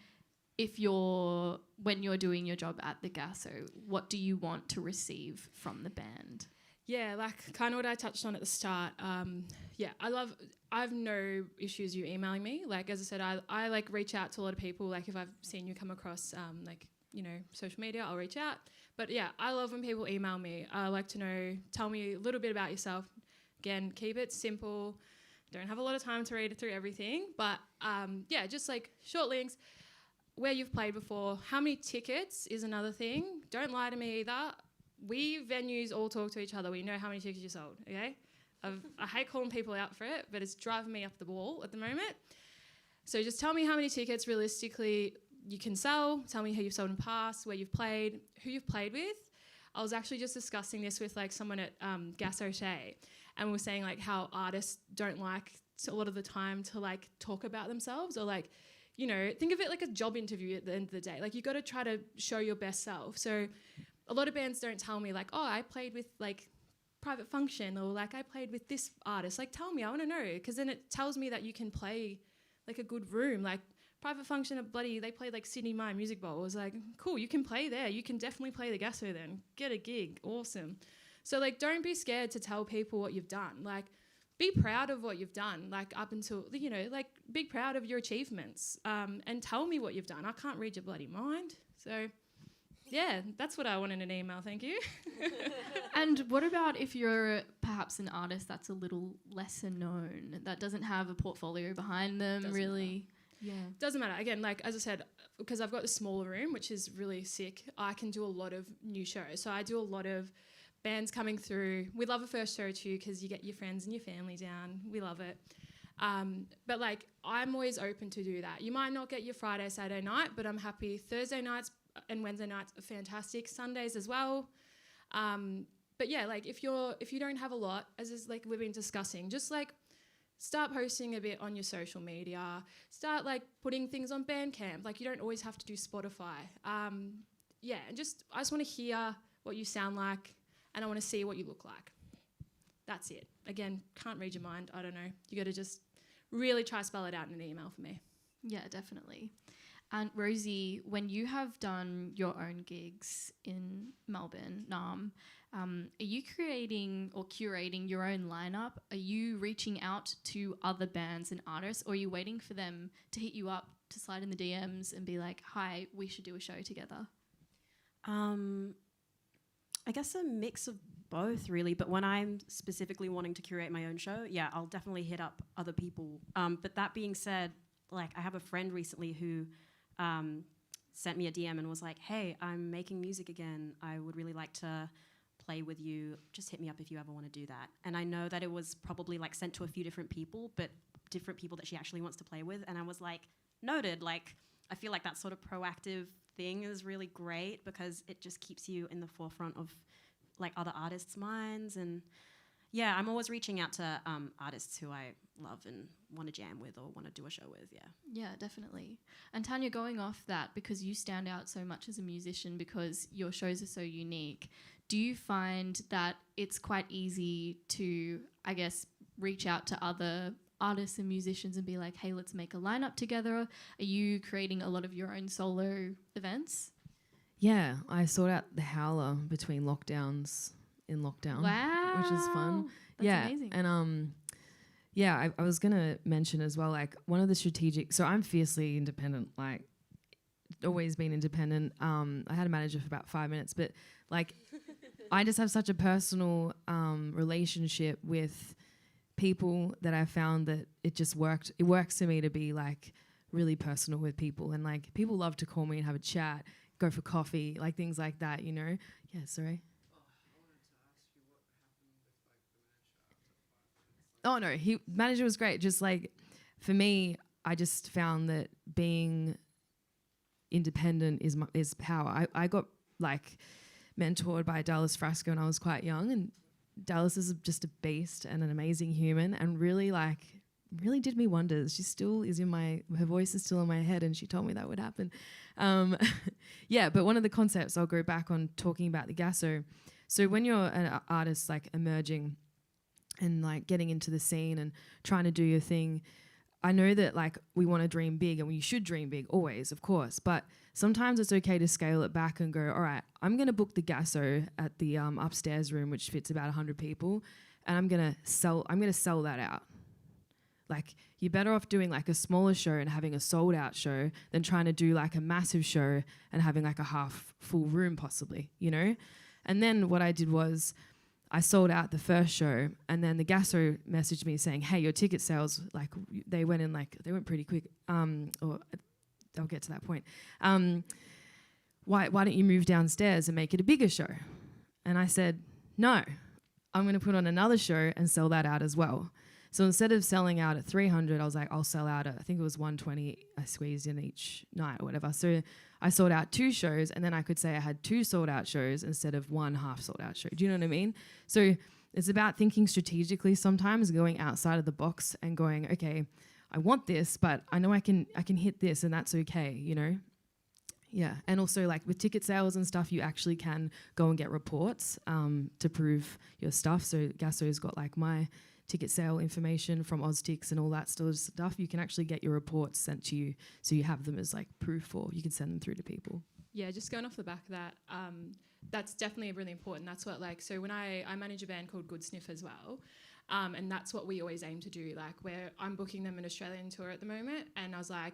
when you're doing your job at the Gasso? What do you want to receive from the band?
Yeah, like kind of what I touched on at the start. I've no issues you emailing me. Like, as I said, I like reach out to a lot of people. Like if I've seen you come across like, you know, social media, I'll reach out. But yeah, I love when people email me. I like to know, tell me a little bit about yourself. Again, keep it simple. Don't have a lot of time to read through everything. But yeah, just like short links, where you've played before, how many tickets is another thing. Don't lie to me either. We venues all talk to each other. We know how many tickets you sold, okay? I hate calling people out for it, but it's driving me up the wall at the moment. So just tell me how many tickets realistically you can sell. Tell me who you've sold in the past, where you've played, who you've played with. I was actually just discussing this with like someone at Gas O'Shea, and we were saying like how artists don't like a lot of the time to like talk about themselves, or like, you know, think of it like a job interview at the end of the day. Like you got to try to show your best self. So a lot of bands don't tell me like, oh, I played with like Private Function, or like I played with this artist. Like tell me, I want to know, because then it tells me that you can play like a good room. Like Private Function at they played like Sydney Mine Music Bowl. I was like, cool, you can play there. You can definitely play the Gasso then. Get a gig, awesome. So like don't be scared to tell people what you've done. Like be proud of what you've done, like up until, you know, like be proud of your achievements, and tell me what you've done. I can't read your bloody mind. So yeah, that's what I want in an email, thank you.
And what about if you're perhaps an artist that's a little lesser known, that doesn't have a portfolio behind them,
Doesn't
really? Yeah.
Doesn't matter. Again, like as I said, because I've got the smaller room, which is really sick, I can do a lot of new shows. So I do a lot of bands coming through. We love a first show too, because you get your friends and your family down. We love it. But like I'm always open to do that. You might not get your Friday, Saturday night, but I'm happy. Thursday nights and Wednesday nights are fantastic. Sundays as well. But yeah, like if you don't have a lot, as is like we've been discussing, just like start posting a bit on your social media. Start like putting things on Bandcamp. Like you don't always have to do Spotify. Yeah, and I just want to hear what you sound like, and I want to see what you look like. That's it. Again, can't read your mind. I don't know. You got to just really try to spell it out in an email for me.
Yeah, definitely. And Rosie, when you have done your own gigs in Melbourne, Naarm, are you creating or curating your own lineup? Are you reaching out to other bands and artists, or are you waiting for them to hit you up, to slide in the DMs and be like, hi, we should do a show together?
I guess a mix of both, really. But when I'm specifically wanting to curate my own show, yeah, I'll definitely hit up other people. But that being said, like I have a friend recently who sent me a DM and was like, hey, I'm making music again. I would really like to play with you. Just hit me up if you ever want to do that. And I know that it was probably like sent to a few different people, but different people that she actually wants to play with. And I was like, noted. Like I feel like that sort of proactive thing is really great, because it just keeps you in the forefront of like other artists' minds. And yeah, I'm always reaching out to artists who I love and want to jam with or want to do a show with.
Yeah, definitely. And Tanya, going off that, because you stand out so much as a musician because your shows are so unique, do you find that it's quite easy to, I guess, reach out to other artists and musicians and be like, hey, let's make a lineup together? Are you creating a lot of your own solo events?
Yeah, I sought out the Howler between lockdowns in lockdown.
Wow.
Which is fun.
That's
yeah,
amazing.
And yeah, I was gonna mention as well, like one of the strategic. So I'm fiercely independent, like always been independent. I had a manager for about 5 minutes, but like I just have such a personal relationship with people that I found that it just worked. It works for me to be like really personal with people, and like people love to call me and have a chat, go for coffee, like things like that, you know. Yeah, sorry. Oh no, manager was great. Just like for me, I just found that being independent is power. I got like mentored by Dallas Frasco when I was quite young, and Dallas is just a beast and an amazing human, and really did me wonders. She still is her voice is still in my head, and she told me that would happen. Yeah, but one of the concepts, I'll go back on talking about the gasso. So when you're an artist like emerging and like getting into the scene and trying to do your thing, I know that like we want to dream big, and you should dream big always, of course, but sometimes it's okay to scale it back and go, all right, I'm going to book the gasso at the upstairs room, which fits about 100 people, and I'm going to sell that out. Like, you're better off doing like a smaller show and having a sold out show than trying to do like a massive show and having like a half full room possibly, you know? And then what I did was I sold out the first show, and then the gasso messaged me saying, hey, your ticket sales, like they went pretty quick. Or I'll get to that point. Why don't you move downstairs and make it a bigger show? And I said, no, I'm going to put on another show and sell that out as well. So instead of selling out at 300, I was like, I'll sell out at, I think it was 120 I squeezed in each night or whatever. So I sold out 2 shows, and then I could say I had 2 sold out shows instead of 1 half sold out show. Do you know what I mean? So it's about thinking strategically sometimes, going outside of the box and going, okay, I want this, but I know I can hit this, and that's okay, you know? Yeah, and also like with ticket sales and stuff, you actually can go and get reports to prove your stuff. So Gasso's got like my ticket sale information from Oztix and all that sort of stuff. You can actually get your reports sent to you, so you have them as like proof, or you can send them through to people.
Yeah, just going off the back of that, that's definitely really important. That's what so when I manage a band called Good Sniff as well, and that's what we always aim to do. Like where I'm booking them an Australian tour at the moment, and I was like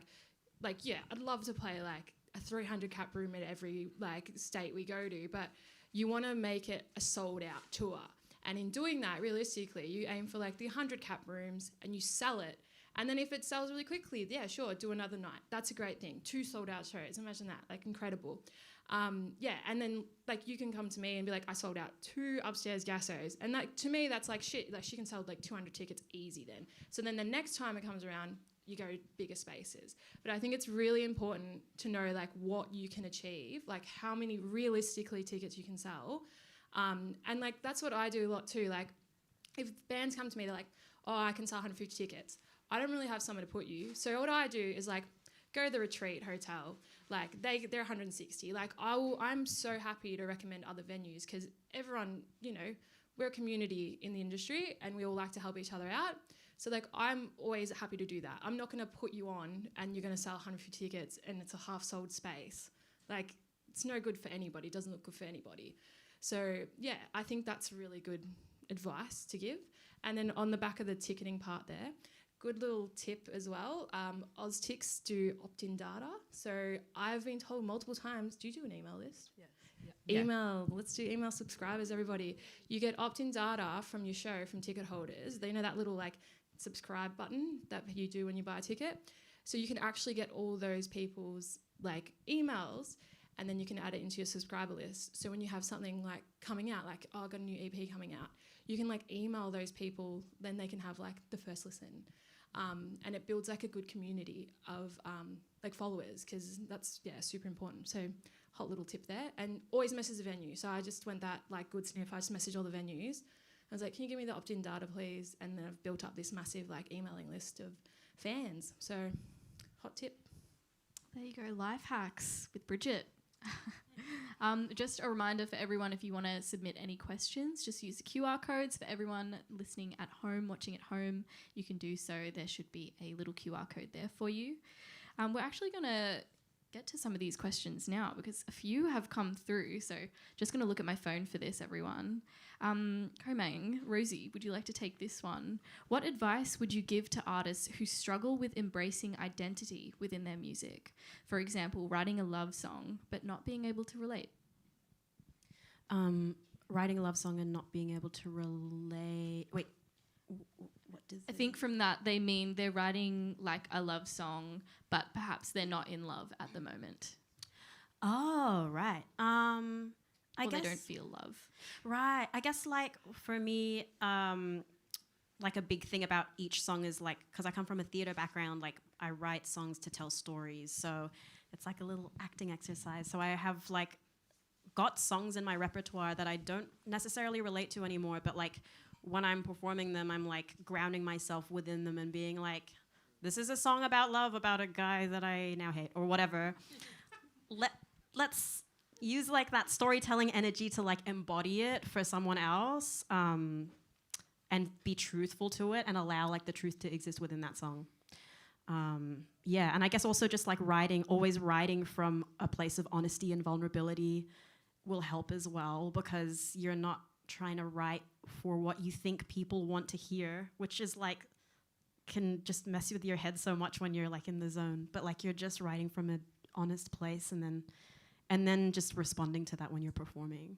yeah, I'd love to play like a 300 cap room at every like state we go to, but you want to make it a sold out tour. And in doing that, realistically, you aim for like the 100 cap rooms and you sell it. And then if it sells really quickly, yeah, sure, do another night. That's a great thing. 2 sold out shows. Imagine that, like incredible. Yeah, and then like you can come to me and be like, I sold out 2 upstairs gassos. And that, to me, that's like shit. Like she can sell like 200 tickets easy then. So then the next time it comes around, you go bigger spaces. But I think it's really important to know like what you can achieve, like how many realistically tickets you can sell. And like that's what I do a lot too. Like if bands come to me, they're like, oh, I can sell 150 tickets. I don't really have somewhere to put you. So what I do is like go to the Retreat Hotel. Like they're 160. Like I'm so happy to recommend other venues, because everyone, you know, we're a community in the industry and we all like to help each other out. So like I'm always happy to do that. I'm not going to put you on and you're going to sell 150 tickets and it's a half sold space. Like it's no good for anybody. It doesn't look good for anybody. So yeah, I think that's really good advice to give. And then on the back of the ticketing part there, good little tip as well. Oztix do opt-in data. So I've been told multiple times, do you do an email list? Yeah. Email, let's do email subscribers, everybody. You get opt-in data from your show from ticket holders. They know that little like subscribe button that you do when you buy a ticket. So you can actually get all those people's like emails, and then you can add it into your subscriber list. So when you have something like coming out, like, oh, I got a new EP coming out, you can like email those people, then they can have like the first listen. And it builds like a good community of like followers, because that's, yeah, super important. So hot little tip there. And always message the venue. So I just went that like Good Sniff, I just messaged all the venues. I was like, can you give me the opt-in data, please? And then I've built up this massive like emailing list of fans. So hot tip.
There you go, life hacks with Bridget. Just a reminder for everyone, if you want to submit any questions, just use the QR codes. For everyone listening at home, watching at home, you can do so. There should be a little QR code there for you. We're actually going to get to some of these questions now because a few have come through. So just going to look at my phone for this, everyone. Komang, Rosie, would you like to take this one? What advice would you give to artists who struggle with embracing identity within their music? For example, writing a love song but not being able to relate.
Writing a love song and not being able to relate. Wait, what does
I think from that they mean they're writing like a love song, but perhaps they're not in love at the moment.
Oh, right. I
Or
guess
they don't feel love.
Right. I guess like for me, like a big thing about each song is like, because I come from a theatre background, like I write songs to tell stories. So it's like a little acting exercise. So I have like got songs in my repertoire that I don't necessarily relate to anymore, but like when I'm performing them, I'm like grounding myself within them and being like, this is a song about love, about a guy that I now hate or whatever. Let's use like that storytelling energy to like embody it for someone else. And be truthful to it and allow like the truth to exist within that song. Yeah, and I guess also just like always writing from a place of honesty and vulnerability will help as well, because you're not trying to write for what you think people want to hear, which is like, can just mess with your head so much when you're like in the zone. But like you're just writing from an honest place and then just responding to that when you're performing.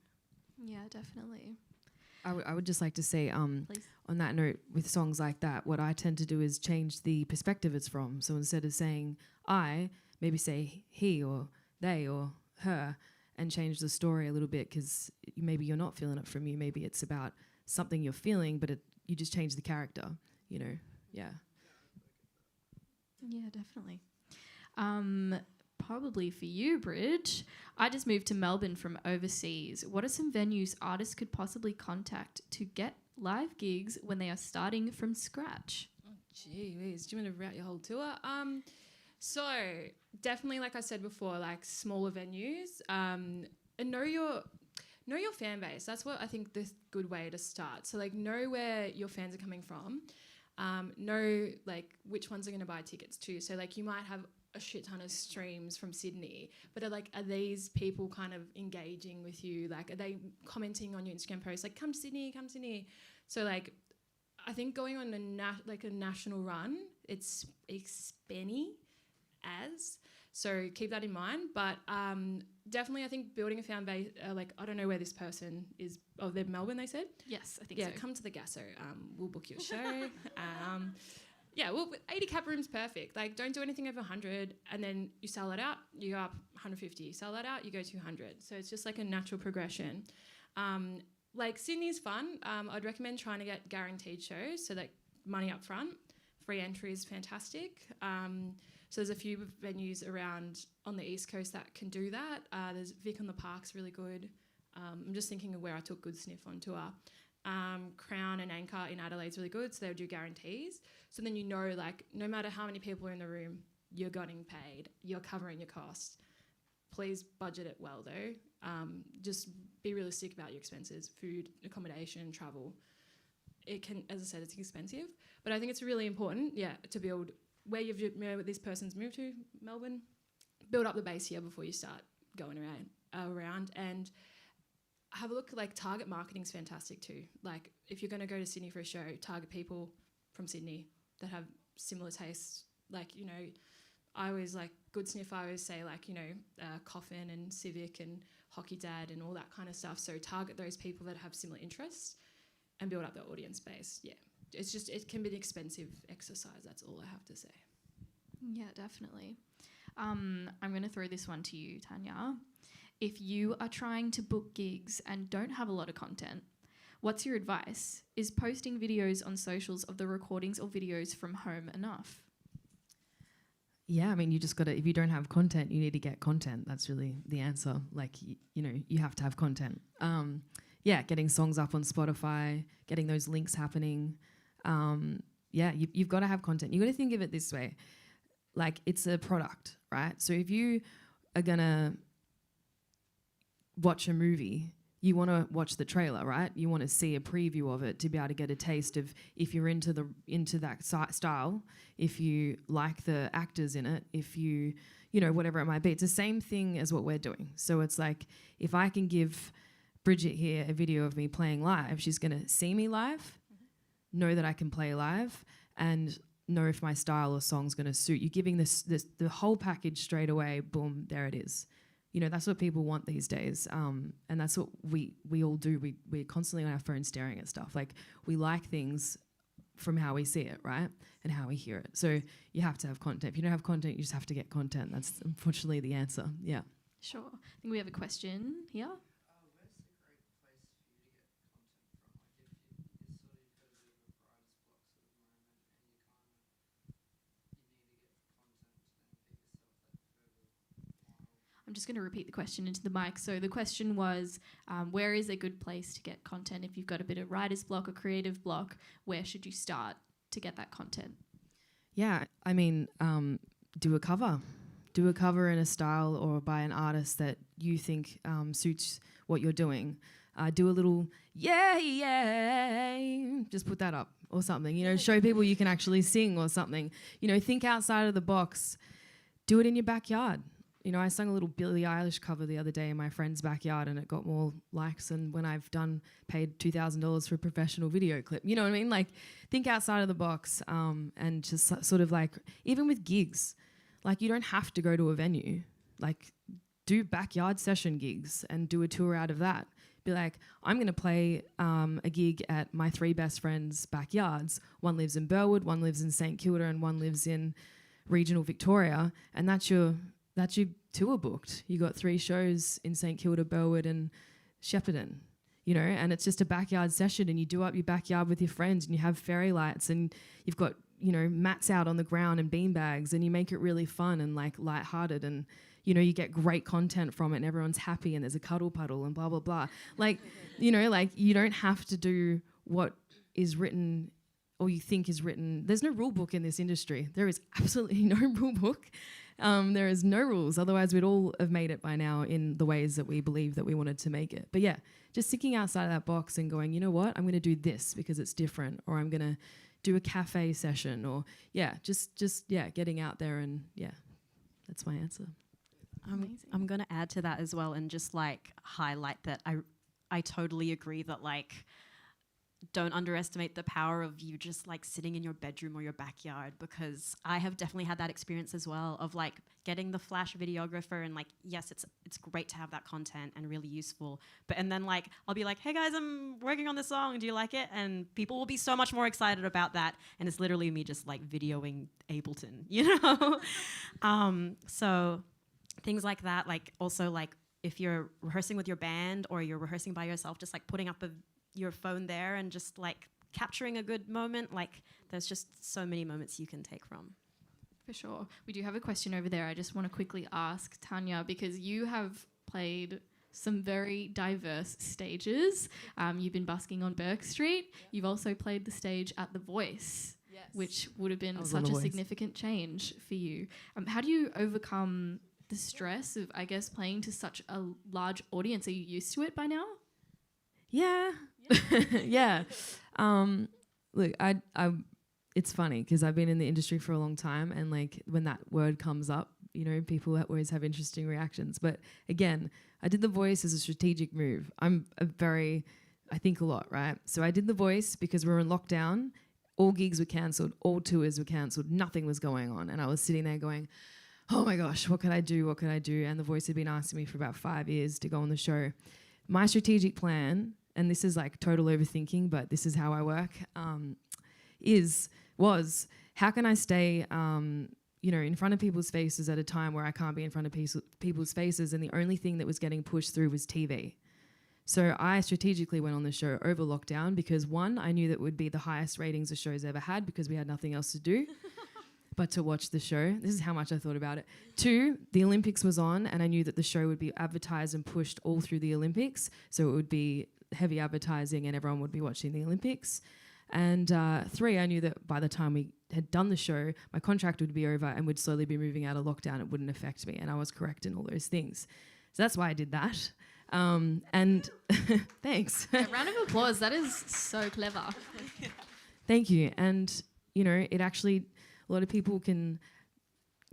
Yeah, definitely.
I would just like to say,
Please.
on that note, with songs like that, what I tend to do is change the perspective it's from. So instead of saying I, maybe say he or they or her, and change the story a little bit, because maybe you're not feeling it from you. Maybe it's about something you're feeling, but you just change the character, you know? Yeah.
Yeah, definitely. Probably for you, Bridge. I just moved to Melbourne from overseas. What are some venues artists could possibly contact to get live gigs when they are starting from scratch?
Oh, gee whiz. Do you want to route your whole tour? So definitely, like I said before, like smaller venues, and know your fan base. That's what I think the good way to start. So like know where your fans are coming from. Know like which ones are going to buy tickets too. So like you might have a shit ton of streams from Sydney, but are these people kind of engaging with you? Like, are they commenting on your Instagram posts? Like, come to Sydney, come to Sydney. So like, I think going on a national run, it's expenny as. So keep that in mind. But definitely, I think building a fan base. Like, I don't know where this person is. Oh, they're Melbourne. They said.
Yes, I think so.
Yeah, come to the Gasso. We'll book you a show. Yeah, well, 80 cap room's perfect. Like, don't do anything over 100, and then you sell that out, you go up 150. Sell that out, you go 200. So it's just like a natural progression. Like, Sydney's fun. I'd recommend trying to get guaranteed shows, so like money up front. Free entry is fantastic. So there's a few venues around on the East Coast that can do that. There's Vic on the Park's really good. I'm just thinking of where I took Good Sniff on tour. Crown and Anchor in Adelaide's really good, so they'll do guarantees. So then you know, like, no matter how many people are in the room, you're getting paid, you're covering your costs. Please budget it well, though. Just be realistic about your expenses, food, accommodation, travel. It can, as I said, it's expensive, but I think it's really important, to build where this person's moved to, Melbourne, build up the base here before you start going around and have a look. Like, target marketing's fantastic too. Like, if you're going to go to Sydney for a show, target people from Sydney that have similar tastes. Like, you know, I always like Good Sniff. I always say like, you know, Coffin and Civic and Hockey Dad and all that kind of stuff. So target those people that have similar interests and build up their audience base. Yeah, it's just, it can be an expensive exercise. That's all I have to say.
Yeah, definitely. I'm going to throw this one to you, Tanya. If you are trying to book gigs and don't have a lot of content, what's your advice? Is posting videos on socials of the recordings or videos from home enough?
Yeah, I mean, you just got to, if you don't have content, you need to get content. That's really the answer. Like, you know, you have to have content. Yeah, getting songs up on Spotify, getting those links happening. Yeah, you've got to have content. You've got to think of it this way. Like, it's a product, right? So if you are going to watch a movie, you want to watch the trailer, right? You want to see a preview of it to be able to get a taste of if you're into that style, if you like the actors in it, if you know, whatever it might be. It's the same thing as what we're doing. So it's like, if I can give Bridget here a video of me playing live, she's going to see me live, know that I can play live, and know if my style or song's going to suit. You're giving this the whole package straight away. Boom, there it is. You know, that's what people want these days, and that's what we all do. We're constantly on our phone staring at stuff. Like, we like things from how we see it, right, and how we hear it. So you have to have content. If you don't have content, you just have to get content. That's unfortunately the answer. Yeah.
Sure. I think we have a question here.
Where's a great place for you to get content from? Like, if you sort of got a bit of a writer's
I'm just going to repeat the question into the mic. So the question was, where is a good place to get content? If you've got a bit of writer's block or creative block, where should you start to get that content?
Yeah, I mean, do a cover. Do a cover in a style or by an artist that you think suits what you're doing. Do a little, yeah, just put that up or something. You know, show people you can actually sing or something. You know, think outside of the box. Do it in your backyard. You know, I sung a little Billie Eilish cover the other day in my friend's backyard and it got more likes than when I've paid $2,000 for a professional video clip. You know what I mean? Like, think outside of the box and just sort of like, even with gigs, like you don't have to go to a venue. Like, do backyard session gigs and do a tour out of that. Be like, I'm going to play a gig at my 3 best friends' backyards. One lives in Burwood, one lives in St Kilda, and one lives in regional Victoria. And that's your tour booked. You got 3 shows in St Kilda, Burwood, and Shepparton. You know, and it's just a backyard session, and you do up your backyard with your friends, and you have fairy lights, and you've got, you know, mats out on the ground and beanbags, and you make it really fun and like lighthearted, and you know, you get great content from it and everyone's happy and there's a cuddle puddle and blah, blah, blah. Like, you know, like you don't have to do what is written or you think is written. There's no rule book in this industry. There is absolutely no rule book. There is no rules. Otherwise, we'd all have made it by now in the ways that we believe that we wanted to make it. But yeah, just thinking outside of that box and going, you know what, I'm going to do this because it's different, or I'm going to do a cafe session, or just getting out there, and yeah, that's my answer.
I'm going to add to that as well and just like highlight that I totally agree that like don't underestimate the power of you just like sitting in your bedroom or your backyard, because I have definitely had that experience as well of like getting the flash videographer, and like, yes, it's great to have that content and really useful, and then like I'll be like, hey guys, I'm working on this song, do you like it? And people will be so much more excited about that, and it's literally me just like videoing Ableton, you know. So things like that, like also like if you're rehearsing with your band or you're rehearsing by yourself, just like putting up your phone there and just like capturing a good moment. Like there's just so many moments you can take from.
For sure. We do have a question over there. I just want to quickly ask Tanya, because you have played some very diverse stages. You've been busking on Burke Street. Yeah. You've also played the stage at The Voice, yes, which would have been such a significant change for you. How do you overcome the stress of, I guess, playing to such a large audience? Are you used to it by now?
Yeah. Yeah. Look, it's funny because I've been in the industry for a long time, and like when that word comes up, you know, people always have interesting reactions. But again, I did The Voice as a strategic move. I think a lot, right? So I did The Voice because we were in lockdown. All gigs were cancelled. All tours were cancelled. Nothing was going on. And I was sitting there going, oh my gosh, what could I do? What could I do? And The Voice had been asking me for about 5 years to go on the show. My strategic plan, and this is like total overthinking, but this is how I work, was how can I stay, in front of people's faces at a time where I can't be in front of people's faces, and the only thing that was getting pushed through was TV. So I strategically went on the show over lockdown because, one, I knew that would be the highest ratings the show's ever had because we had nothing else to do but to watch the show. This is how much I thought about it. 2, the Olympics was on, and I knew that the show would be advertised and pushed all through the Olympics, so it would be heavy advertising and everyone would be watching the Olympics. And 3, I knew that by the time we had done the show, my contract would be over and would slowly be moving out of lockdown. It wouldn't affect me, and I was correct in all those things. So that's why I did that. And thanks.
Yeah, round of applause. That is so clever.
Thank you. And, you know, it actually, a lot of people can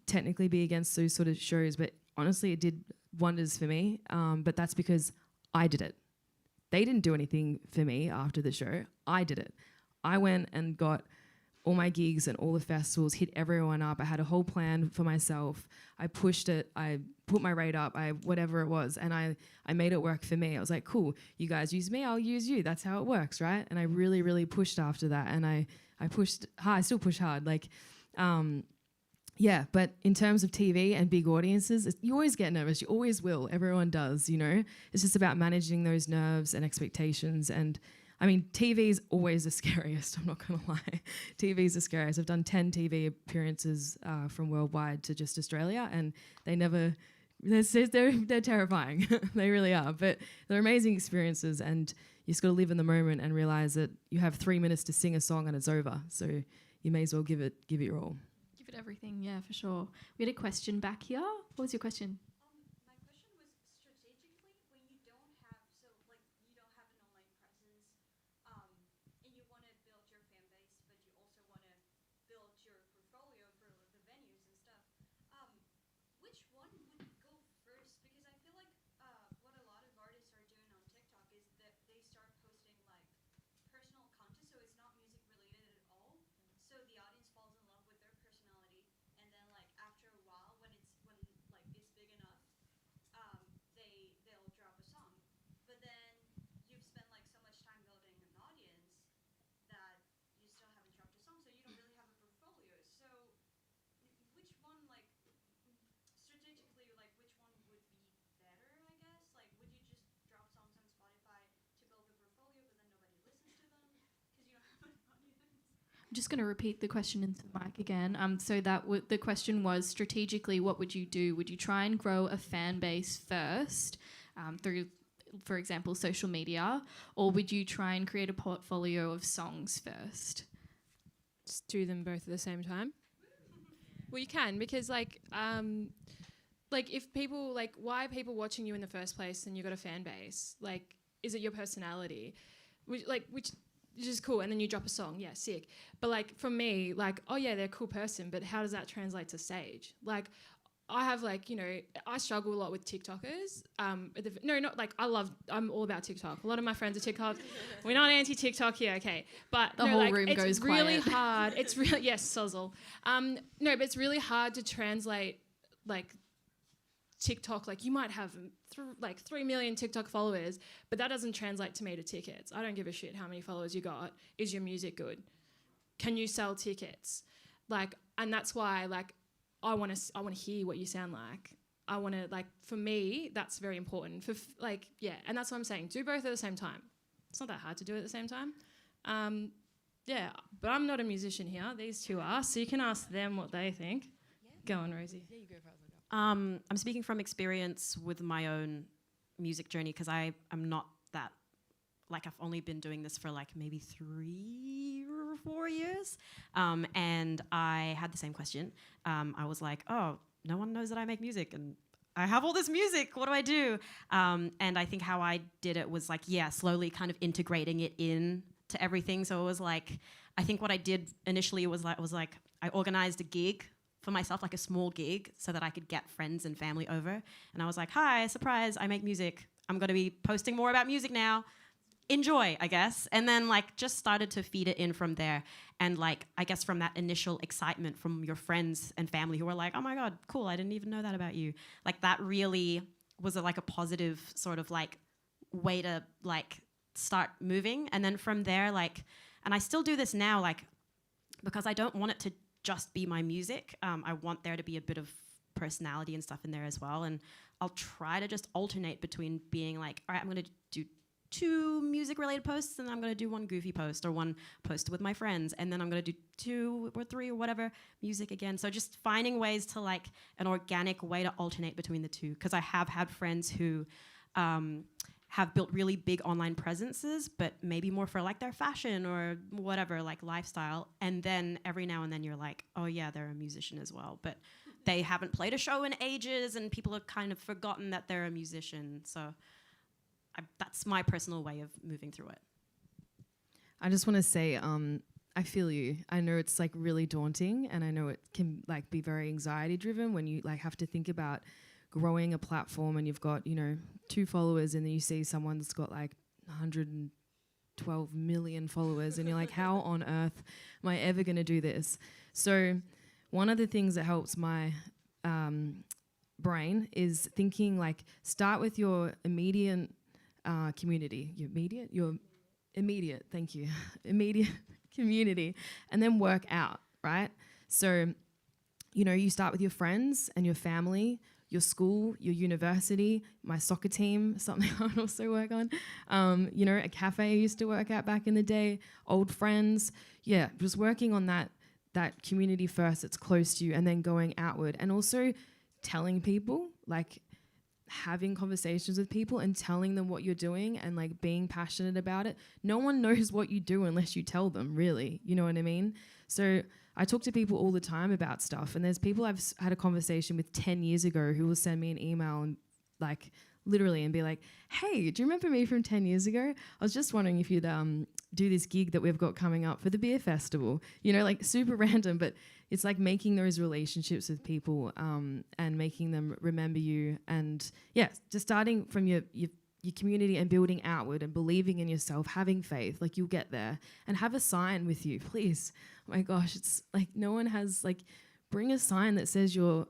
technically be against those sort of shows, but honestly, it did wonders for me. But that's because I did it. They didn't do anything for me after the show. I did it. I went and got all my gigs and all the festivals, hit everyone up. I had a whole plan for myself. I pushed it. I put my rate up. Whatever it was. And I made it work for me. I was like, cool, you guys use me, I'll use you. That's how it works, right? And I really, really pushed after that. And I pushed hard. I still push hard. Like, yeah, but in terms of TV and big audiences, you always get nervous. You always will. Everyone does, you know. It's just about managing those nerves and expectations. And I mean, TV is always the scariest. I'm not going to lie. TV is the scariest. I've done 10 TV appearances from worldwide to just Australia, and they never they're terrifying. They really are, but they're amazing experiences, and you just got to live in the moment and realize that you have 3 minutes to sing a song and it's over. So you may as well give it your all.
Give it everything, yeah, for sure. We had a question back here. What was your question?
My question was strategically when you don't have an online presence, and you want to build your fan base, but you also want to build your portfolio for the venues and stuff. Which one would go first? Because I feel like what a lot of artists are doing on TikTok is that they start posting like personal content, so it's not music related at all. So the audience falls in love with their personality, and then like after a while, when it's big enough, they'll drop a song. But then you've spent like so much time building an audience that you still haven't dropped a song, so you don't really have a portfolio. So which one, like strategically, like which one would be better? I guess like would you just drop songs on Spotify to build a portfolio, but then nobody listens to them because you don't have an audience?
I'm just going to repeat the question into the mic again. So the question was, strategically, what would you do? Would you try and grow a fan base first through, for example, social media, or would you try and create a portfolio of songs first?
Just do them both at the same time. Well, you can, because like if people like, why are people watching you in the first place and you got a fan base? Like, is it your personality? Which is cool, and then you drop a song, yeah, sick. But like for me, like, oh yeah, they're a cool person, but how does that translate to stage? Like, I have like, I struggle a lot with TikTokers. I'm all about TikTok. A lot of my friends are TikTok. We're not anti-TikTok here, okay? But
the whole room goes quiet.
It's really hard. It's really, yes, sozzle. No, but it's really hard to translate like TikTok. Like you might have 3 million TikTok followers, but that doesn't translate to me to tickets. I don't give a shit how many followers you got. Is your music good? Can you sell tickets? Like, and that's why like I want to hear what you sound like. I want to like, for me, that's very important. And that's what I'm saying. Do both at the same time. It's not that hard to do it at the same time. Yeah, but I'm not a musician here. These two are, so you can ask them what they think. Yeah. Go on, Rosie.
Yeah, you go first. I'm speaking from experience with my own music journey, because I'm not that, like I've only been doing this for like maybe 3 or 4 years. And I had the same question. I was like, oh, no one knows that I make music and I have all this music. What do I do? And I think how I did it was like, slowly kind of integrating it in to everything. So it was like, I think what I did initially was I organized a gig for myself, like a small gig, so that I could get friends and family over. And I was like, hi, surprise, I make music. I'm going to be posting more about music now. Enjoy, I guess. And then like just started to feed it in from there. And like, I guess from that initial excitement from your friends and family who were like, oh my God, cool, I didn't even know that about you. Like that really was a positive sort of like way to like start moving. And then from there, like, and I still do this now, like, because I don't want it to just be my music. I want there to be a bit of personality and stuff in there as well. And I'll try to just alternate between being like, all right, I'm going to do 2 music related posts, and I'm going to do 1 goofy post or 1 post with my friends. And then I'm going to do 2 or 3 or whatever music again. So just finding ways to like an organic way to alternate between the two. Cause I have had friends who, have built really big online presences, but maybe more for like their fashion or whatever, like lifestyle. And then every now and then you're like, oh yeah, they're a musician as well. But they haven't played a show in ages and people have kind of forgotten that they're a musician. So that's my personal way of moving through it.
I just want to say, I feel you. I know it's like really daunting, and I know it can like be very anxiety driven when you like have to think about growing a platform and you've got, 2 followers, and then you see someone that's got like 112 million followers and you're like, how on earth am I ever going to do this? So one of the things that helps my brain is thinking like, start with your immediate community, your immediate, thank you, immediate community, and then work out, right? So, you start with your friends and your family, your school, your university, my soccer team, something I would also work on, a cafe I used to work at back in the day, old friends. Yeah, just working on that community first that's close to you, and then going outward. And also telling people, like, having conversations with people and telling them what you're doing and like being passionate about it. No one knows what you do unless you tell them, really. You know what I mean? So I talk to people all the time about stuff, and there's people I've had a conversation with 10 years ago who will send me an email and like literally and be like, hey, do you remember me from 10 years ago? I was just wondering if you'd do this gig that we've got coming up for the beer festival. You know, like super random, but it's like making those relationships with people and making them remember you. And yeah, just starting from your community and building outward and believing in yourself, having faith, like you'll get there. And have a sign with you, please. Oh my gosh, it's like no one has, like, bring a sign that says your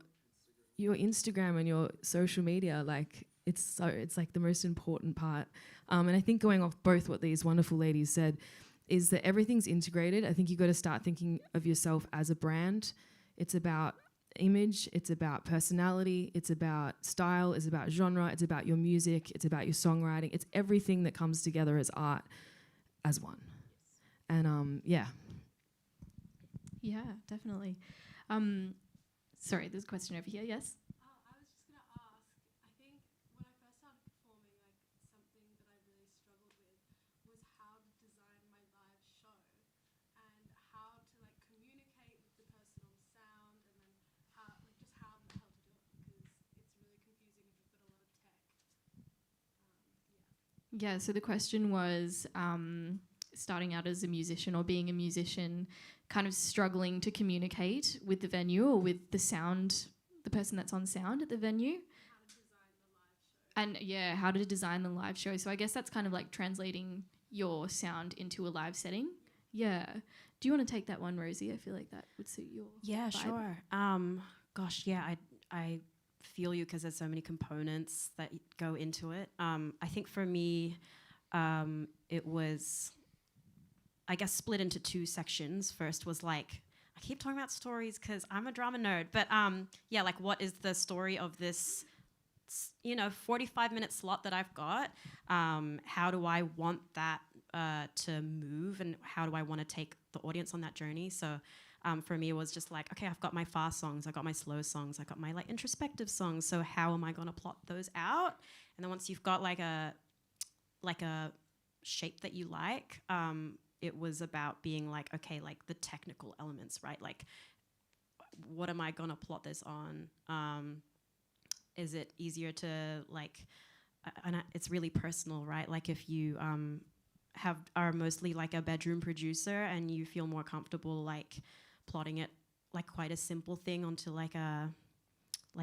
Instagram and your social media, like it's like the most important part. And I think going off both what these wonderful ladies said is that everything's integrated. I think you got to start thinking of yourself as a brand. It's about image, it's about personality, it's about style, it's about genre, it's about your music, it's about your songwriting. It's everything that comes together as art as one. And yeah.
Yeah, definitely. Sorry, there's a question over here. Yes?
I was just going to ask, I think when I first started performing, like something that I really struggled with was how to design my live show and how to like communicate with the person on sound, and then how, like just how the hell to do it, because it's really confusing if you've got a lot of tech.
Yeah, so the question was starting out as a musician or being a musician, kind of struggling to communicate with the venue or with the sound, the person that's on sound at the venue. And yeah, how to design the live show. So I guess that's kind of like translating your sound into a live setting. Yeah. Do you want to take that one, Rosie? I feel like that would suit your
Yeah,
vibe.
sure. Gosh, yeah, I feel you because there's so many components that go into it. I think for me, it was, I guess, split into two sections. First was like, I keep talking about stories because I'm a drama nerd, but yeah, like what is the story of this, 45-minute slot that I've got? How do I want that to move, and how do I want to take the audience on that journey? So for me, it was just like, okay, I've got my fast songs, I got my slow songs, I got my like introspective songs. So how am I going to plot those out? And then once you've got like a shape that you like, it was about being like, okay, like the technical elements, right? Like, what am I going to plot this on? Is it easier to like, it's really personal, right? Like if you are mostly like a bedroom producer and you feel more comfortable like plotting it like quite a simple thing onto like a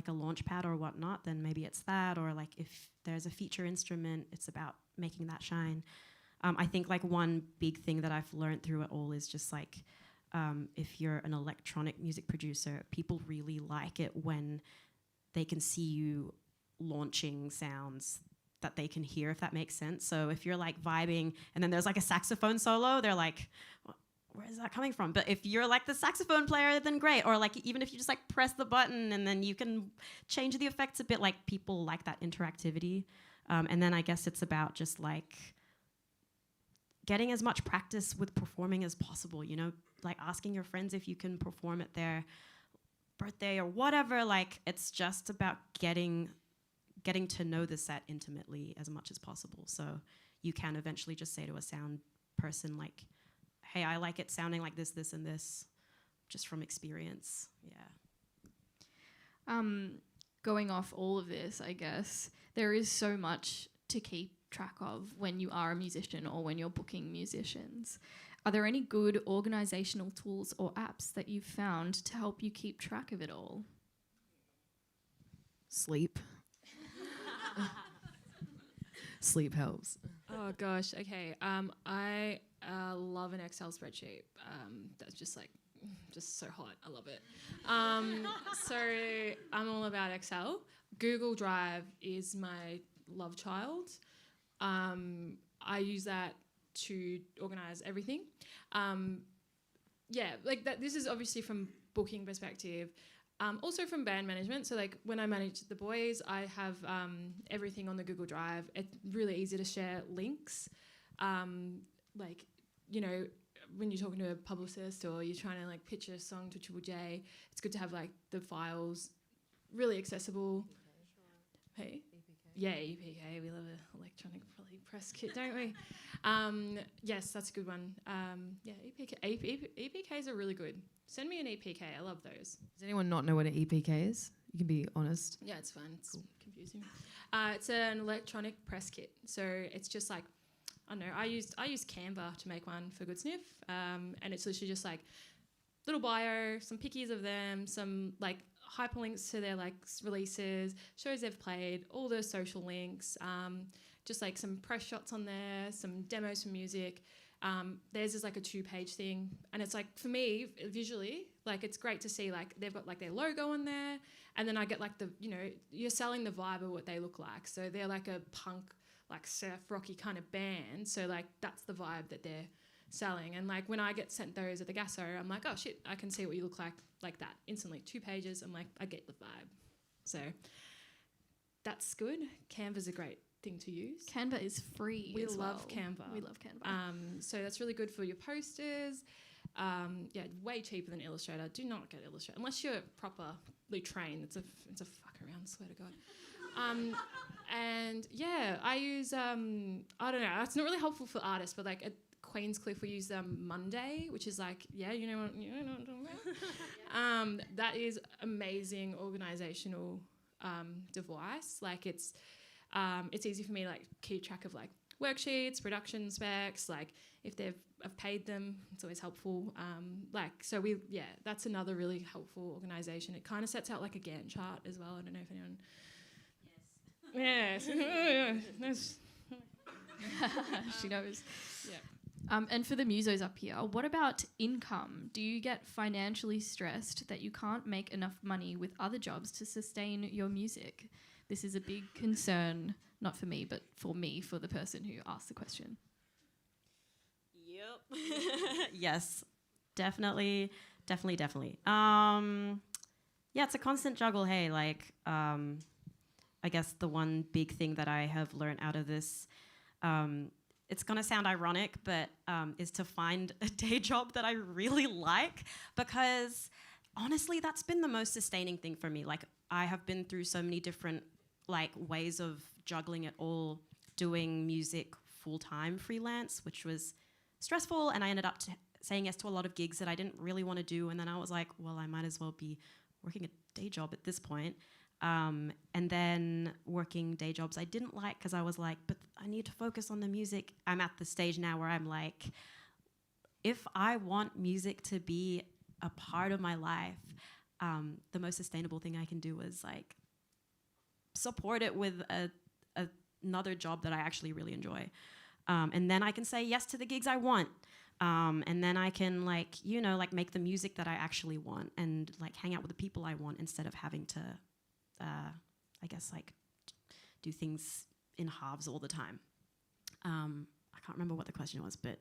launch pad or whatnot, then maybe it's that. Or like if there's a feature instrument, it's about making that shine. I think like one big thing that I've learned through it all is just like, if you're an electronic music producer, people really like it when they can see you launching sounds that they can hear, if that makes sense. So if you're like vibing and then there's like a saxophone solo, they're like, where is that coming from? But if you're like the saxophone player, then great. Or like even if you just like press the button and then you can change the effects a bit, like people like that interactivity. And then I guess it's about just like getting as much practice with performing as possible, like asking your friends if you can perform at their birthday or whatever. Like it's just about getting to know the set intimately as much as possible. So you can eventually just say to a sound person like, hey, I like it sounding like this, this, and this, just from experience. Yeah.
Going off all of this, I guess, there is so much to keep track of when you are a musician or when you're booking musicians. Are there any good organizational tools or apps that you've found to help you keep track of it all?
Sleep. Sleep helps.
Oh gosh, okay. I love an Excel spreadsheet. That's just so hot. I love it. So I'm all about Excel. Google Drive is my love child. I use that to organize everything. Yeah, like that. This is obviously from booking perspective. Also from band management. So like when I manage the boys, I have everything on the Google Drive. It's really easy to share links. Like, when you're talking to a publicist or you're trying to like pitch a song to Triple J, it's good to have like the files really accessible. Hey? Yeah, EPK. We love an electronic press kit, don't we? Yes, that's a good one. Yeah, EPKs are really good. Send me an EPK. I love those.
Does anyone not know what an EPK is? You can be honest.
Yeah, it's fine. It's confusing. It's an electronic press kit. So it's just like, I don't know, I used Canva to make one for Good Sniff. And it's literally just like little bio, some pickies of them, some like hyperlinks to their like releases, shows they've played, all the social links, just like some press shots on there, some demos for music. Theirs is like a 2-page thing, and it's like, for me visually, like it's great to see like they've got like their logo on there, and then I get like the, you know, you're selling the vibe of what they look like. So they're like a punk, like surf rocky kind of band. So like that's the vibe that they're selling. And like when I get sent those at the Gasso, I'm like, oh shit, I can see what you look like that instantly. 2 pages, I'm like, I get the vibe. So that's good. Canva's a great thing to use.
Canva is free.
We
as
love
well.
Canva.
We love Canva.
So that's really good for your posters. Yeah, way cheaper than Illustrator. Do not get Illustrator unless you're properly trained. It's a fuck around, swear to God. And yeah, I use I don't know. It's not really helpful for artists, but like at Queenscliff we use Monday, which is like, yeah, you know what I'm talking about. That is amazing organizational device. Like it's easy for me to like keep track of like worksheets, production specs, like if I've paid them, it's always helpful. That's another really helpful organisation. It kind of sets out like a Gantt chart as well. I don't know if anyone. Yes. Yes.
She knows.
Yeah.
And for the musos up here, what about income? Do you get financially stressed that you can't make enough money with other jobs to sustain your music? This is a big concern, not for me, but for me, for the person who asked the question.
Yep. Yes, definitely. Yeah, it's a constant juggle. Hey, like, I guess the one big thing that I have learned out of this, it's gonna sound ironic, but is to find a day job that I really like, because honestly, that's been the most sustaining thing for me. Like, I have been through so many different like ways of juggling it all, doing music full-time freelance, which was stressful, and I ended up saying yes to a lot of gigs that I didn't really want to do, and then I was like, well, I might as well be working a day job at this point. And then working day jobs I didn't like, because I was like, but I need to focus on the music. I'm at the stage now where I'm like, if I want music to be a part of my life, the most sustainable thing I can do is like support it with another job that I actually really enjoy. And then I can say yes to the gigs I want. And then I can like make the music that I actually want, and like hang out with the people I want, instead of having to, I guess, like do things in halves all the time. I can't remember what the question was, but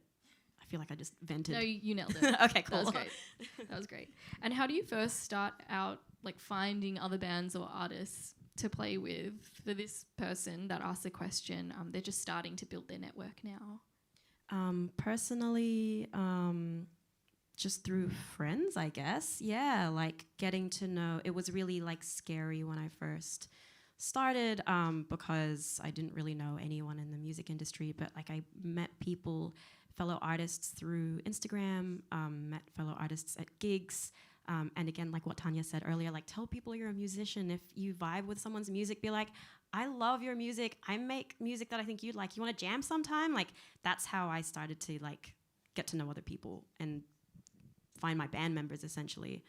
I feel like I just vented.
No, you nailed it.
Okay, cool.
That was great. That was great. And how do you first start out like finding other bands or artists to play with? For this person that asked the question, they're just starting to build their network now.
Personally, just through friends, I guess. Yeah, like getting to know. It was really like scary when I first started, because I didn't really know anyone in the music industry, but like I met people, fellow artists through Instagram, met fellow artists at gigs. And again, like what Tanya said earlier, like tell people you're a musician. If you vibe with someone's music, be like, I love your music. I make music that I think you'd like. You want to jam sometime? Like that's how I started to like get to know other people and find my band members, essentially.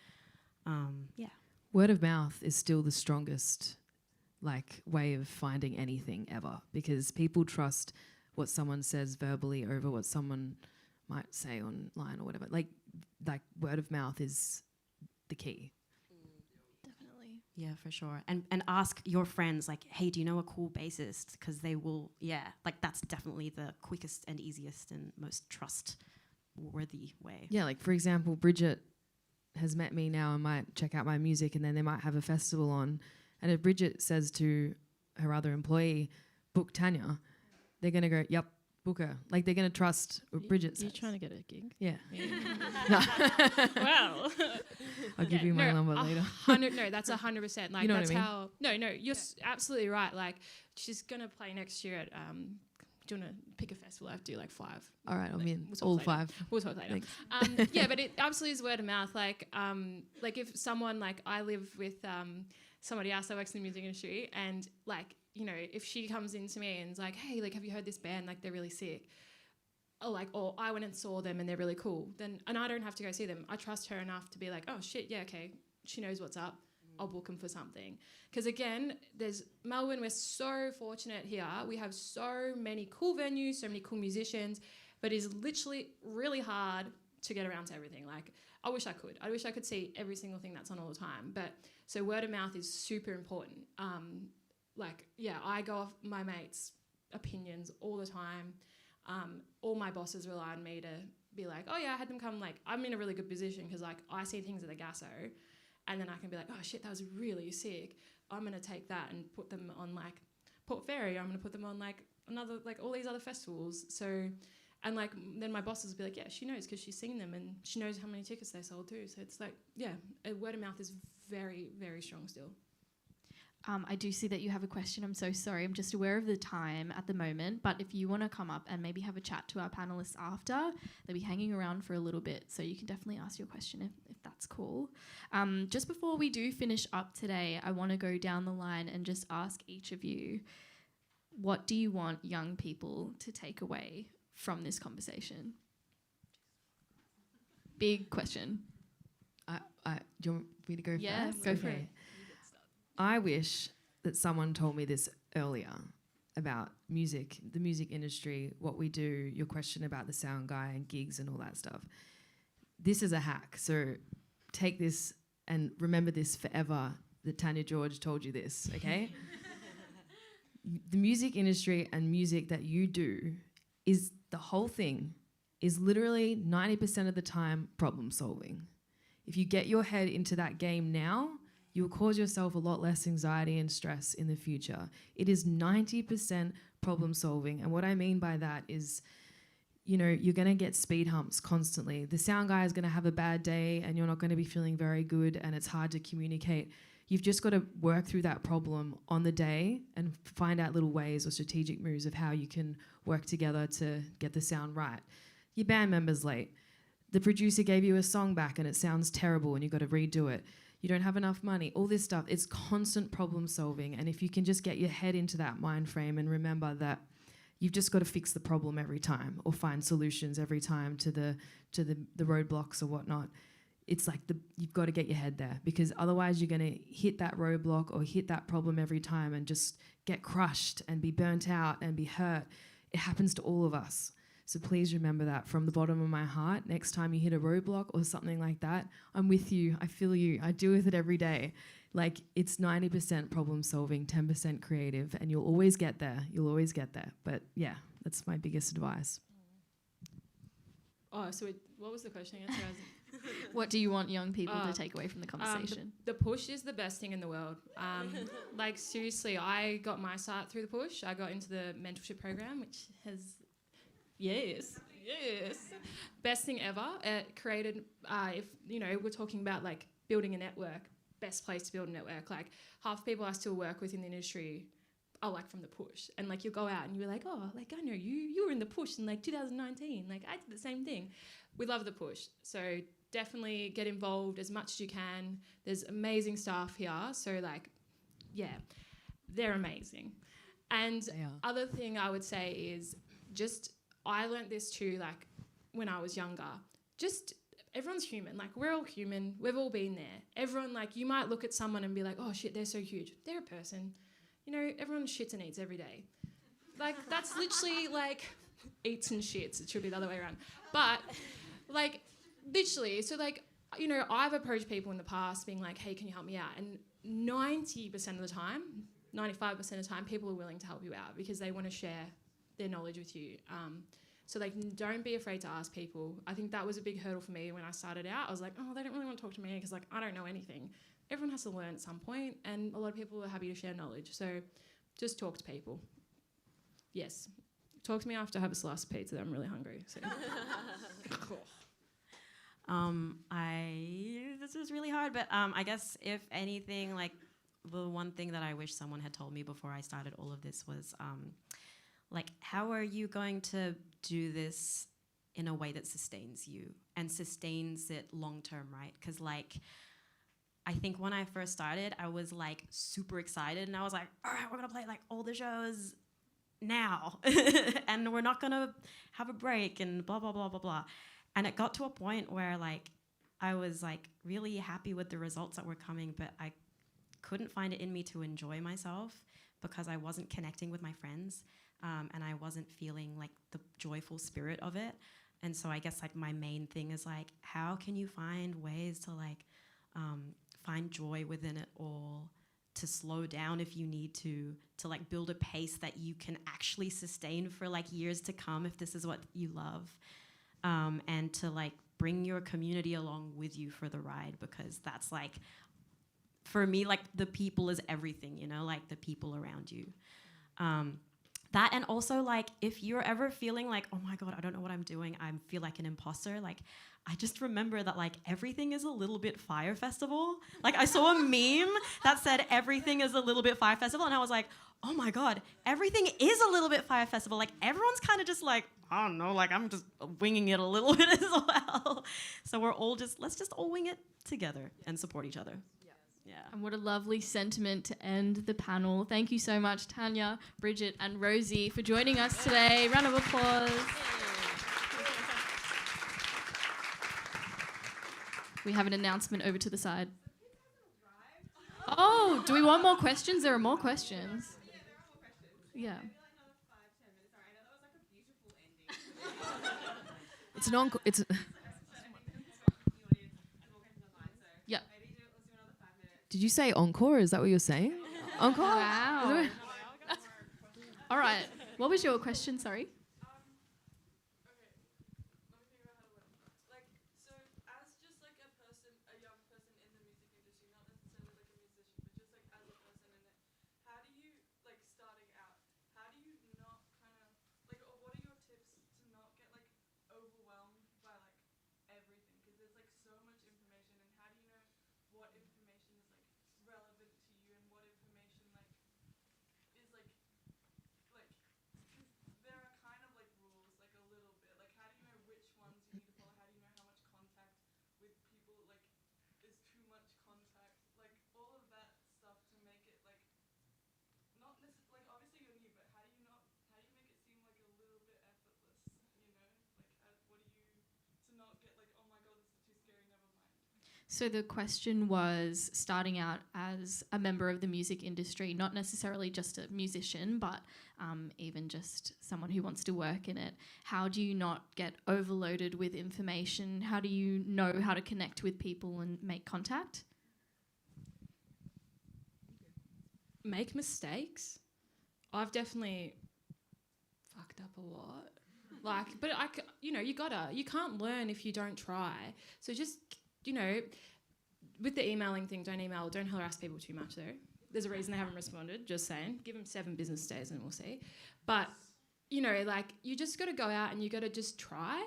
Yeah.
Word of mouth is still the strongest like way of finding anything ever, because people trust what someone says verbally over what someone might say online or whatever. Like word of mouth is the key.
Definitely.
Yeah, for sure. And ask your friends, like, hey, do you know a cool bassist? Because they will, like that's definitely the quickest and easiest and most trustworthy way.
Yeah, like for example, Bridget has met me now and might check out my music, and then they might have a festival on. And if Bridget says to her other employee, book Tanya, they're going to go, yep, book her. Like they're gonna trust what Bridget says.
You're trying to get a gig?
Yeah.
Wow.
I'll give you my number later.
No, that's 100%. Like
You know what
that's
I mean?
how. No, you're absolutely right. Like she's gonna play next year at. Do you want to pick a festival? I have to do like 5.
All right, I'm in.
We'll talk
All
later.
5.
We'll talk later.
Thanks.
Yeah, but it absolutely is word of mouth. Like if someone like I live with somebody else that works in the music industry, and like if she comes in to me and is like, hey, like have you heard this band? Like they're really sick. Or I went and saw them and they're really cool. And I don't have to go see them. I trust her enough to be like, oh shit, yeah, okay, she knows what's up. I'll book them for something. Because again, there's Melbourne, we're so fortunate here. We have so many cool venues, so many cool musicians, but it's literally really hard to get around to everything. Like, I wish I could. I wish I could see every single thing that's on all the time. But so word of mouth is super important. I go off my mates' opinions all the time. All my bosses rely on me to be like, oh yeah, I had them come. Like, I'm in a really good position because like I see things at the Gasso. And then I can be like, oh shit, that was really sick. I'm going to take that and put them on like Port Fairy. I'm going to put them on like another, like all these other festivals. So, and like then my bosses will be like, yeah, she knows because she's seen them and she knows how many tickets they sold too. So it's like, yeah, word of mouth is very, very strong still.
I do see that you have a question. I'm so sorry. I'm just aware of the time at the moment. But if you want to come up and maybe have a chat to our panelists after, they'll be hanging around for a little bit. So you can definitely ask your question if that's cool. Just before we do finish up today, I want to go down the line and just ask each of you, what do you want young people to take away from this conversation? Big question.
Do you want me to go first?
Yeah, go for it.
I wish that someone told me this earlier about music, the music industry, what we do, your question about the sound guy and gigs and all that stuff. This is a hack. So take this and remember this forever that Tanya George told you this, okay? The music industry and music that you do is the whole thing is literally 90% of the time problem solving. If you get your head into that game now, you'll cause yourself a lot less anxiety and stress in the future. It is 90% problem solving. And what I mean by that is, you're going to get speed humps constantly. The sound guy is going to have a bad day and you're not going to be feeling very good and it's hard to communicate. You've just got to work through that problem on the day and find out little ways or strategic moves of how you can work together to get the sound right. Your band member's late. The producer gave you a song back and it sounds terrible and you've got to redo it. You don't have enough money, all this stuff. It's constant problem solving. And if you can just get your head into that mind frame and remember that you've just got to fix the problem every time or find solutions every time to the roadblocks or whatnot. It's like you've got to get your head there because otherwise you're going to hit that roadblock or hit that problem every time and just get crushed and be burnt out and be hurt. It happens to all of us. So please remember that from the bottom of my heart. Next time you hit a roadblock or something like that, I'm with you. I feel you. I deal with it every day. Like it's 90% problem solving, 10% creative, and you'll always get there. You'll always get there. But yeah, that's my biggest advice.
Oh, so what was the question again?
What do you want young people to take away from the conversation?
The push is the best thing in the world. Like seriously, I got my start through the push. I got into the mentorship program, which has... Yes. Best thing ever. It created, we're talking about like building a network, best place to build a network. Like half the people I still work with in the industry are like from the push. And like you'll go out and you're like, oh, like I know you were in the push in like 2019. Like I did the same thing. We love the push. So definitely get involved as much as you can. There's amazing staff here. So like, yeah, they're amazing. And other thing I would say is just... I learnt this too, like, when I was younger. Just, everyone's human. Like, we're all human. We've all been there. Everyone, like, you might look at someone and be like, oh, shit, they're so huge. They're a person. Everyone shits and eats every day. Like, that's literally, like, eats and shits. It should be the other way around. But, like, literally, so, like, I've approached people in the past being like, hey, can you help me out? And 90% of the time, 95% of the time, people are willing to help you out because they want to share their knowledge with you. So like don't be afraid to ask people. I think that was a big hurdle for me when I started out. I was like, oh, they don't really want to talk to me because like I don't know anything. Everyone has to learn at some point and a lot of people are happy to share knowledge. So just talk to people. Yes. talk to me after I have a slice of pizza. I'm really hungry. So.
This is really hard, but I guess if anything, like the one thing that I wish someone had told me before I started all of this was like, how are you going to do this in a way that sustains you and sustains it long term, right? Because like, I think when I first started, I was like super excited and I was like, all right, we're gonna play like all the shows now and we're not gonna have a break and blah, blah, blah, blah, blah. And it got to a point where like, I was like really happy with the results that were coming, but I couldn't find it in me to enjoy myself because I wasn't connecting with my friends and I wasn't feeling like the joyful spirit of it. And so I guess like my main thing is like, how can you find ways to like find joy within it all, to slow down if you need to like build a pace that you can actually sustain for like years to come if this is what you love, and to like bring your community along with you for the ride, because that's like, for me, like the people is everything, you know, like the people around you. That, and also like if you're ever feeling like, oh my God, I don't know what I'm doing, I feel like an imposter, like I just remember that like everything is a little bit Fire Festival. Like I saw a meme that said everything is a little bit Fire Festival, and I was like, oh my God, everything is a little bit Fire Festival. Like everyone's kind of just like, I don't know, like I'm just winging it a little bit as well. So we're all let's just all wing it together and support each other. Yeah.
And what a lovely sentiment to end the panel. Thank you so much, Tanya, Bridget, and Rosie, for joining us today. Round of applause. We have an announcement over to the side. Oh, do we want more questions? There are more questions. Yeah.
It's an encore. It's
Yeah.
Did you say encore? Is that what you're saying? Encore?
Wow. All right. What was your question? Sorry. So the question was, starting out as a member of the music industry, not necessarily just a musician, but even just someone who wants to work in it, how do you not get overloaded with information? How do you know how to connect with people and make contact?
Make mistakes. I've definitely fucked up a lot. Like, but you can't learn if you don't try. So just, with the emailing thing, don't harass people too much though. There's a reason they haven't responded, just saying. Give them 7 business days and we'll see. But, you just got to go out and you got to just try.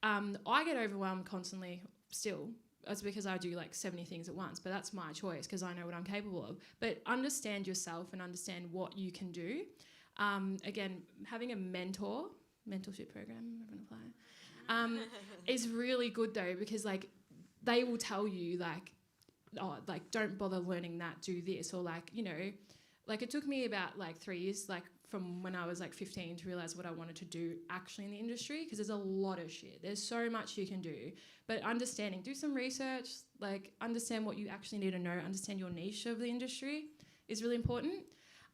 I get overwhelmed constantly still. That's because I do like 70 things at once, but that's my choice because I know what I'm capable of. But understand yourself and understand what you can do. Again, having a mentorship program, I'm going to apply, is really good though, because like they will tell you like, oh, like don't bother learning that, do this, or like, like it took me about like 3 years, like from when I was like 15 to realize what I wanted to do actually in the industry, because there's a lot of shit. There's so much you can do, but do some research, like understand what you actually need to know, understand your niche of the industry is really important.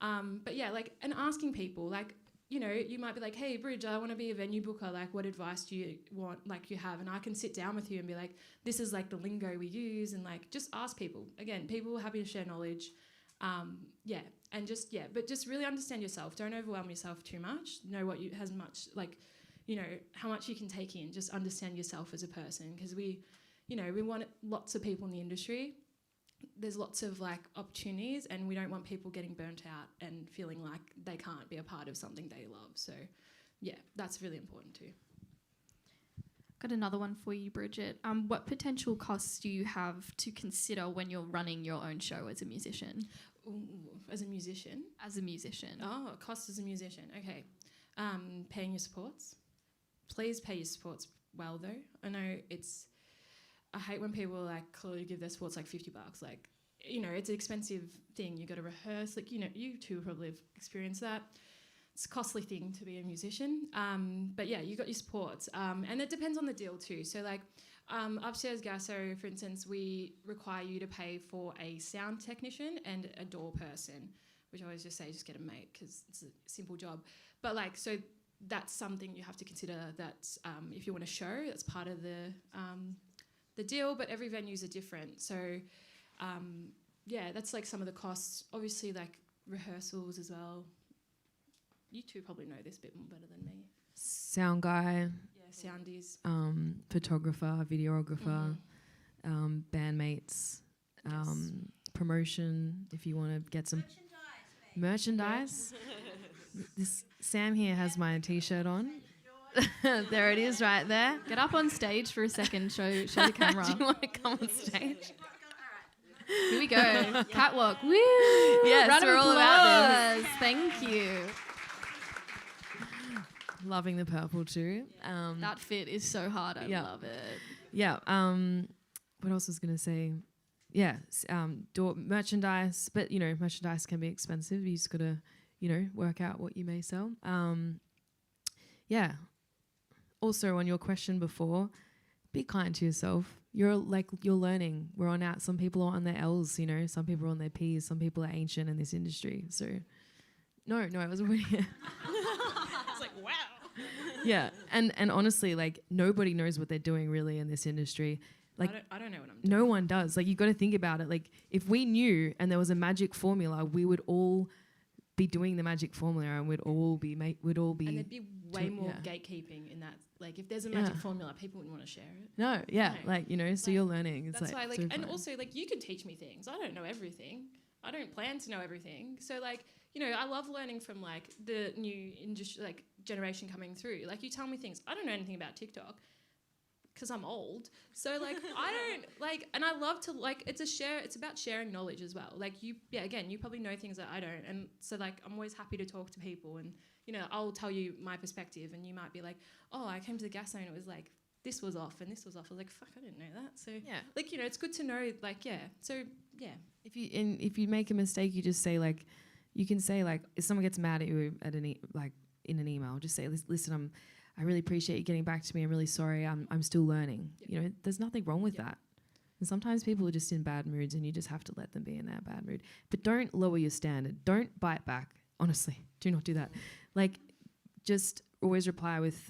But yeah, like, and asking people, like, you might be like, hey, Bridge, I want to be a venue booker. Like, what advice do you want, like, you have? And I can sit down with you and be like, this is, like, the lingo we use. And, like, just ask people. Again, people are happy to share knowledge. But just really understand yourself. Don't overwhelm yourself too much. Know what you, has much, like, how much you can take in. Just understand yourself as a person. Because we want lots of people in the industry. There's lots of like opportunities, and we don't want people getting burnt out and feeling like they can't be a part of something they love. So yeah, that's really important too.
Got another one for you, Bridget. What potential costs do you have to consider when you're running your own show as a musician?
Ooh, as a musician?
As a musician.
Oh, cost as a musician. Okay. Paying your supports. Please pay your supports well, though. I know I hate when people like clearly give their supports like $50. Like, you know, it's an expensive thing. You got to rehearse. Like, you know, you two probably have experienced that. It's a costly thing to be a musician. But yeah, you got your supports. And it depends on the deal too. So like upstairs Gasso, for instance, we require you to pay for a sound technician and a door person, which I always just say, just get a mate because it's a simple job. But like, so that's something you have to consider that if you want a show, that's part of the deal, but every venues are different. So yeah, that's like some of the costs. Obviously like rehearsals as well. You two probably know this a bit more better than me.
Sound guy.
Yeah, soundies.
Photographer, videographer, bandmates, promotion if you want to get some merchandise. This Sam here has my t-shirt on. There it is right there.
Get up on stage for a second, show the camera.
Do you want to come on stage?
Here we go. Catwalk. Woo!
Yes,
Round of
we're all about
applause. Thank you.
Loving the purple too.
That fit is so hard. I
yeah.
love it.
Yeah. What else was going to say? Yeah. Merchandise, but you know, merchandise can be expensive. You just got to, you know, work out what you may sell. Yeah. Also, on your question before, be kind to yourself. You're learning. We're on out. Some people are on their L's, you know. Some people are on their P's. Some people are ancient in this industry. So, no, it was really.
It's like, wow.
Yeah, and honestly, like nobody knows what they're doing really in this industry. Like
I don't know what I'm doing.
no one does. Like you got to think about it. Like if we knew and there was a magic formula, we would all be doing the magic formula, and we'd all be. And
there'd be way more gatekeeping in that. Like if there's a magic formula, people wouldn't want to share it.
No, yeah,
No.
like you know, so
Like,
you're learning. It's
That's why, like,
so
and
fun.
also, like, you can teach me things. I don't know everything. I don't plan to know everything. So, like, you know, I love learning from, like, the new industry, like, generation coming through. Like, you tell me things. I don't know anything about TikTok because I'm old. So, like, I don't, like, and I love to, like, it's about sharing knowledge as well. Like, you probably know things that I don't. And so, like, I'm always happy to talk to people and, you know, I'll tell you my perspective and you might be like, oh, I came to the gas zone, it was like, this was off and this was off. I was like, fuck, I didn't know that. So,
Yeah.
like, you know, it's good to know, like, yeah. So, yeah.
If you make a mistake, you just say like, you can say like, if someone gets mad at you at in an email, just say, listen, I really appreciate you getting back to me. I'm really sorry. I'm still learning.
Yep.
You know, there's nothing wrong with
Yep.
that. And sometimes people are just in bad moods, and you just have to let them be in that bad mood. But don't lower your standard. Don't bite back. Honestly, do not do that. Like, just always reply with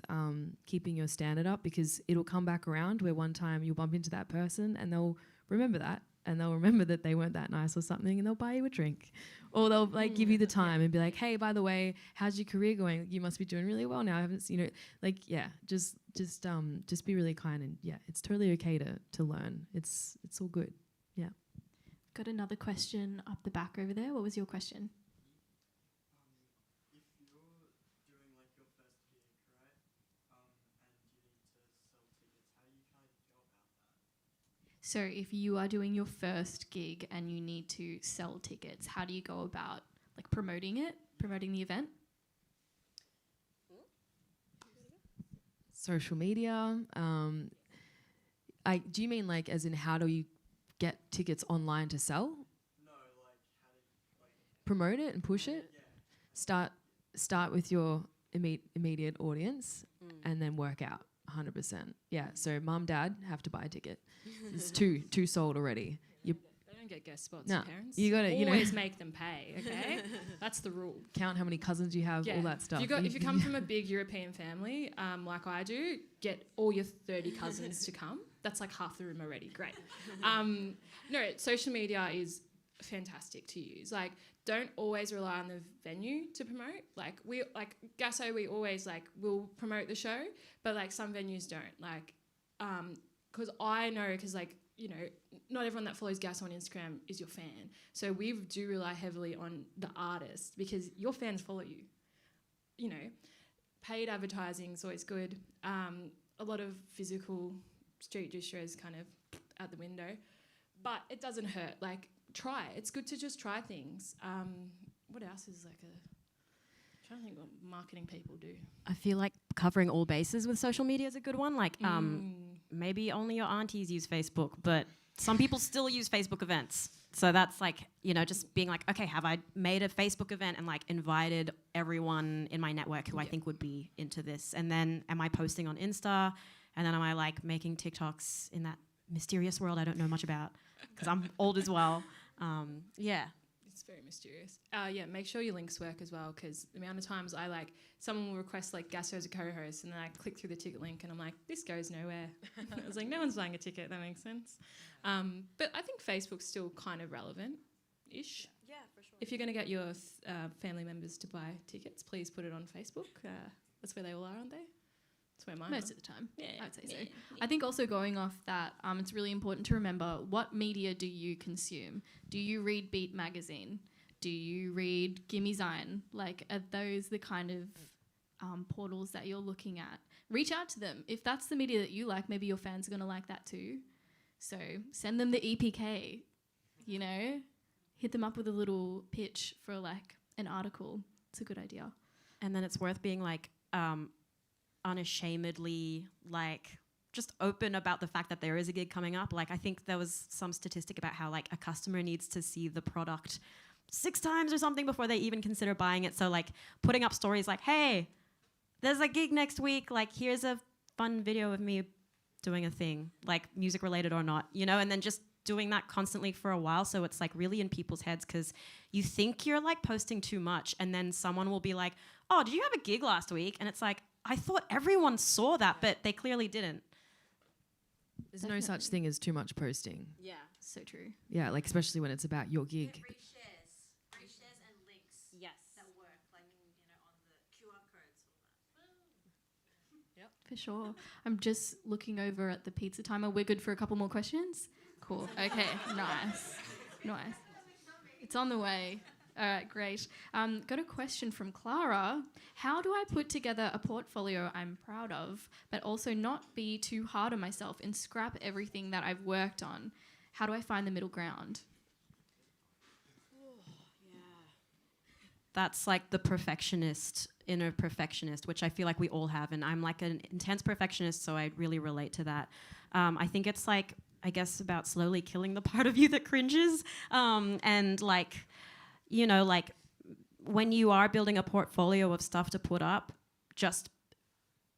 keeping your standard up, because it'll come back around where one time you'll bump into that person and they'll remember that, and they'll remember that they weren't that nice or something, and they'll buy you a drink, or they'll like give you the time and be like, hey, by the way, how's your career going? You must be doing really well now. I haven't seen it. Like, yeah, just be really kind, and yeah, it's totally okay to learn. It's all good. Yeah.
Got another question up the back over there. What was your question? So if you are doing your first gig and you need to sell tickets, how do you go about like promoting the event?
Social media. Do you mean like as in how do you get tickets online to sell? No, like how do you promote it and push it? Yeah. Start with your immediate audience and then work out 100%. Yeah. So mum, dad have to buy a ticket. It's two sold already.
They don't get guest spots,
No,
parents.
you gotta,
always make them pay, okay? That's the rule.
Count how many cousins you have, all that stuff.
If you come from a big European family, like I do, get all your 30 cousins to come. That's like half the room already. Great. No, social media is fantastic to use. Like, don't always rely on the venue to promote. Like Gasso, we always will promote the show, but like some venues don't. Like, because I know, because like, you know, not everyone that follows Gasso on Instagram is your fan. So we do rely heavily on the artist, because your fans follow you. You know, paid advertising is always good. A lot of physical street distro is kind of out the window, but it doesn't hurt. Like, try. It's good to just try things. What else is like I'm trying to think what marketing people do.
I feel like covering all bases with social media is a good one. Like, maybe only your aunties use Facebook, but some people still use Facebook events. So that's like, you know, just being like, okay, have I made a Facebook event and like invited everyone in my network who I think would be into this? And then am I posting on Insta? And then am I like making TikToks in that mysterious world I don't know much about because I'm old as well. Yeah.
It's very mysterious. Make sure your links work as well, because the amount of times someone will request like Gasso as a co-host, and then I click through the ticket link and I'm like, this goes nowhere. I was like, no one's buying a ticket. That makes sense. But I think Facebook's still kind of relevant-ish.
Yeah, for sure.
If you're going to get your family members to buy tickets, please put it on Facebook. That's where they all are, aren't they? That's where mine
Most
are.
of the time,
Yeah,
I would say so.
yeah.
I think also going off that, it's really important to remember, what media do you consume? Do you read Beat Magazine? Do you read Gimme Zine? Like, are those the kind of portals that you're looking at? Reach out to them. If that's the media that you like, maybe your fans are going to like that too. So send them the EPK, you know? Hit them up with a little pitch for like an article. It's a good idea.
And then it's worth being like unashamedly like just open about the fact that there is a gig coming up. Like, I think there was some statistic about how like a customer needs to see the product 6 times or something before they even consider buying it. So like putting up stories like, hey, there's a gig next week, like here's a fun video of me doing a thing, like music related or not, you know, and then just doing that constantly for a while, so it's like really in people's heads, because you think you're like posting too much and then someone will be like, oh, did you have a gig last week? And it's like, I thought everyone saw that, but they clearly didn't.
There's no such thing as too much posting.
Yeah.
So true.
Yeah, like especially when it's about your gig.
Free shares and links
Yes.
that work, like, you know, on the QR codes, all that.
For sure. I'm just looking over at the pizza timer. We're good for a couple more questions? Cool. Okay, nice. Nice. It's on the way. All right, great. Got a question from Clara. How do I put together a portfolio I'm proud of, but also not be too hard on myself and scrap everything that I've worked on? How do I find the middle ground?
That's like the inner perfectionist, which I feel like we all have. And I'm like an intense perfectionist, so I really relate to that. I think it's like, I guess, about slowly killing the part of you that cringes. And like, you know, like when you are building a portfolio of stuff to put up, just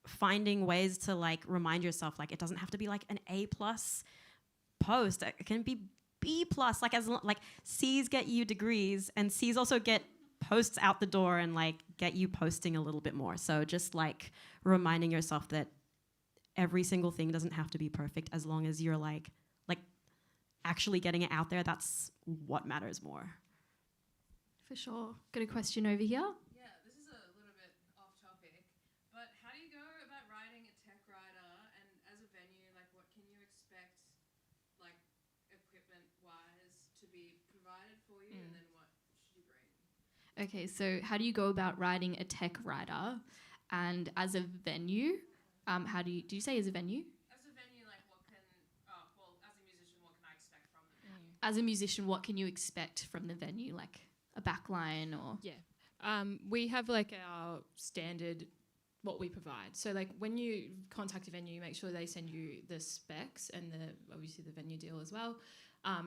finding ways to like remind yourself, like it doesn't have to be like an A+ post. It can be B+. Like like C's get you degrees, and C's also get posts out the door and like get you posting a little bit more. So just like reminding yourself that every single thing doesn't have to be perfect, as long as you're like actually getting it out there. That's what matters more.
For sure. Got a question over here.
Yeah, this is a little bit off topic, but how do you go about writing a tech writer, and as a venue, like what can you expect, like equipment-wise, to be provided for you, and then what should you bring?
Okay, so how do you go about writing a tech writer? And as a venue, how do you say as a venue?
As a venue, like as a musician, what can I expect from the venue?
As a musician, what can you expect from the venue? Like a backline or?
Yeah. We have like our standard what we provide. So like when you contact a venue, make sure they send you the specs and obviously the venue deal as well.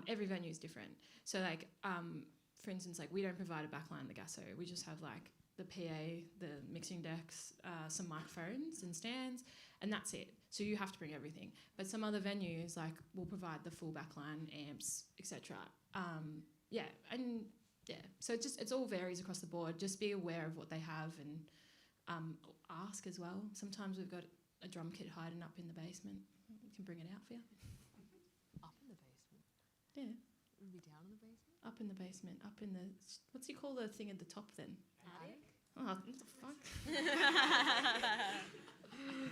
Every venue is different. So like for instance, like we don't provide a backline in the Gasso. We just have like the PA, the mixing decks, some microphones and stands, and that's it. So you have to bring everything. But some other venues like will provide the full backline, amps, etc. So it all varies across the board. Just be aware of what they have and ask as well. Sometimes we've got a drum kit hiding up in the basement. We can bring it out for you.
Up in the basement?
Yeah.
Be down in the basement?
Up in the basement. Up in the... What's you call the thing at the top then?
Attic?
Oh, what the fuck?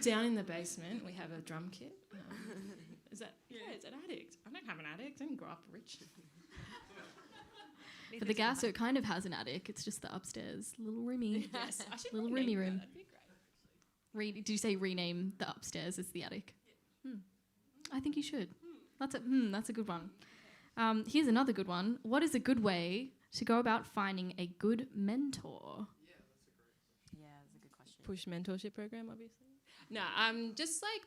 Down in the basement, we have a drum kit. Is that... Yeah, it's an attic. I don't have an attic. I didn't grow up rich.
For the Gasso, it kind of has an attic. It's just the upstairs. Little roomy.
Yes, I should
Little
rename
roomy
that.
room.
That'd be great.
Did you say rename the upstairs as the attic? I think you should. That's a good one. Here's another good one. What is a good way to go about finding a good mentor?
Yeah, that's a good question.
Push mentorship program, obviously. No, just like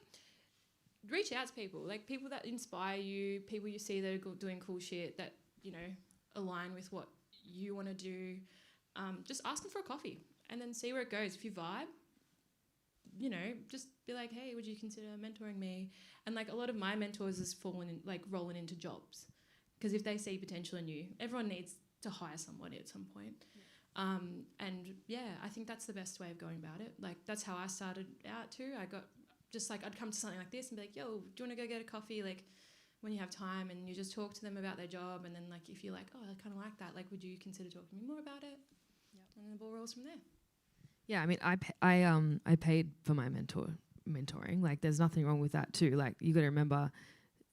reach out to people, like people that inspire you, people you see that are doing cool shit that, you know, align with what you want to do. Just ask them for a coffee and then see where it goes. If you vibe, you know, just be like, hey, would you consider mentoring me? And like a lot of my mentors is rolling into jobs, because if they see potential in you, everyone needs to hire somebody at some point. And yeah, I think that's the best way of going about it. Like that's how I started out too. I got just like, I'd come to something like this and be like, yo, do you want to go get a coffee? Like when you have time, and you just talk to them about their job. And then like, if you're like, oh, I kind of like that, like, would you consider talking to me more about it? Yep. And the ball rolls from there.
Yeah, I mean, I paid for my mentoring. Like, there's nothing wrong with that too. Like, you got to remember,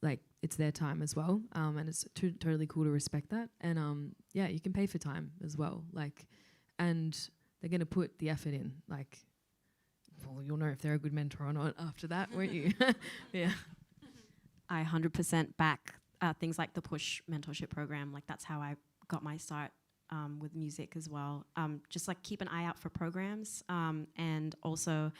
like, it's their time as well, and it's totally cool to respect that. And yeah, you can pay for time as well. Like, and they're gonna put the effort in. Like, well, you'll know if they're a good mentor or not after that, won't you? Yeah.
I 100% back things like the Push mentorship program. Like that's how I got my start with music as well. Just like keep an eye out for programs, and also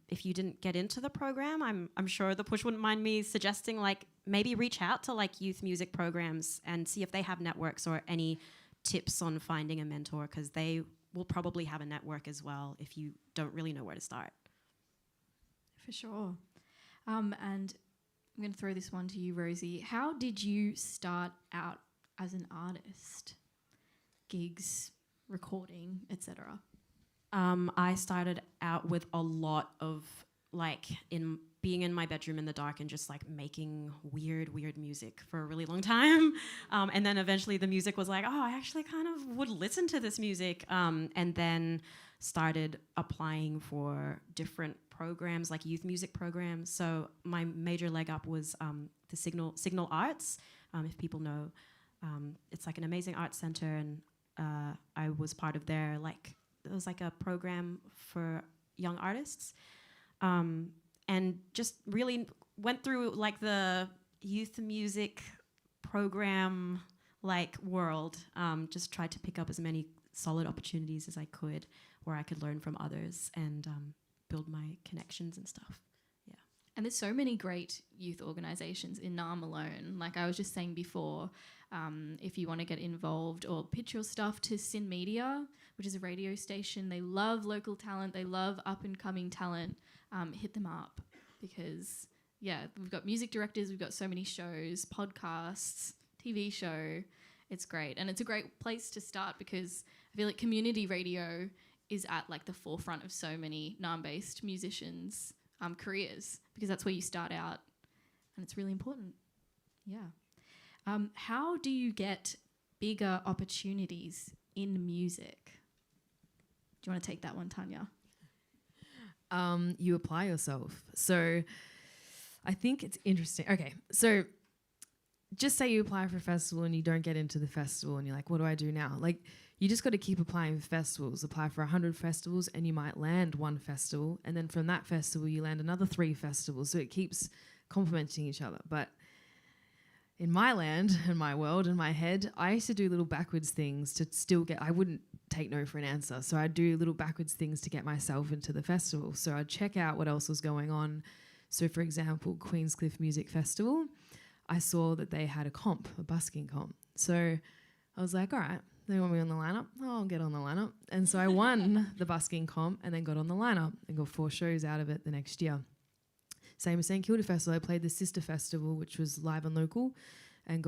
if you didn't get into the program, I'm sure the Push wouldn't mind me suggesting like maybe reach out to like youth music programs and see if they have networks or any tips on finding a mentor, because they will probably have a network as well if you don't really know where to start.
For sure. And I'm going to throw this one to you, Rosie. How did you start out as an artist? Gigs, recording, etc.
I started out with a lot of like being in my bedroom in the dark and just like making weird music for a really long time. And then eventually the music was like, oh, I actually kind of would listen to this music. And then started applying for different programs, like youth music programs. So my major leg up was the Signal Arts, if people know. It's like an amazing art center, and I was part of their it was like a program for young artists, and just really went through like the youth music program world. Just tried to pick up as many solid opportunities as I could, where I could learn from others and build my connections and stuff. Yeah.
And there's so many great youth organisations in Naarm alone. Like I was just saying before, if you want to get involved or pitch your stuff to Sin Media, which is a radio station, they love local talent, they love up-and-coming talent, hit them up, because, yeah, we've got music directors, we've got so many shows, podcasts, TV show. It's great. And it's a great place to start, because I feel like community radio is at like the forefront of so many Naarm-based musicians' careers, because that's where you start out, and it's really important. Yeah. How do you get bigger opportunities in music? Do you want to take that one, Tanya?
You apply yourself. So I think it's interesting. Okay, so just say you apply for a festival and you don't get into the festival, and you're like, what do I do now? Like, you just got to keep applying for festivals. Apply for 100 festivals and you might land one festival, and then from that festival you land another 3 festivals. So it keeps complementing each other. But in my land, in my world, in my head, I used to do little backwards things to still get, I wouldn't take no for an answer. So I'd do little backwards things to get myself into the festival. So I'd check out what else was going on. So for example, Queenscliff Music Festival, I saw that they had a busking comp. So I was like, all right, they want me on the lineup. Oh, I'll get on the lineup. And so I won the busking comp and then got on the lineup and got 4 shows out of it the next year. Same as St Kilda Festival. I played the Sister Festival, which was live and local, and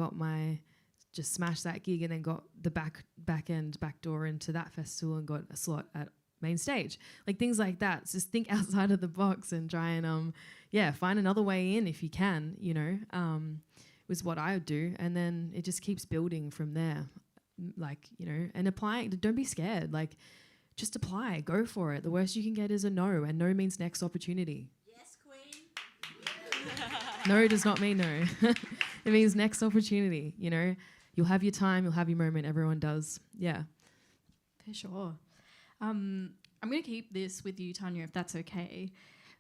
just smashed that gig, and then got the back door into that festival and got a slot at main stage. Like things like that. Just think outside of the box and try and find another way in if you can, was what I would do. And then it just keeps building from there. And applying, don't be scared. Like, just apply, go for it. The worst you can get is a no, and no means next opportunity.
Yes, Queen.
No does not mean no. It means next opportunity, You'll have your time, you'll have your moment, everyone does. Yeah.
For sure. I'm I'm going to keep this with you, Tanya, if that's okay.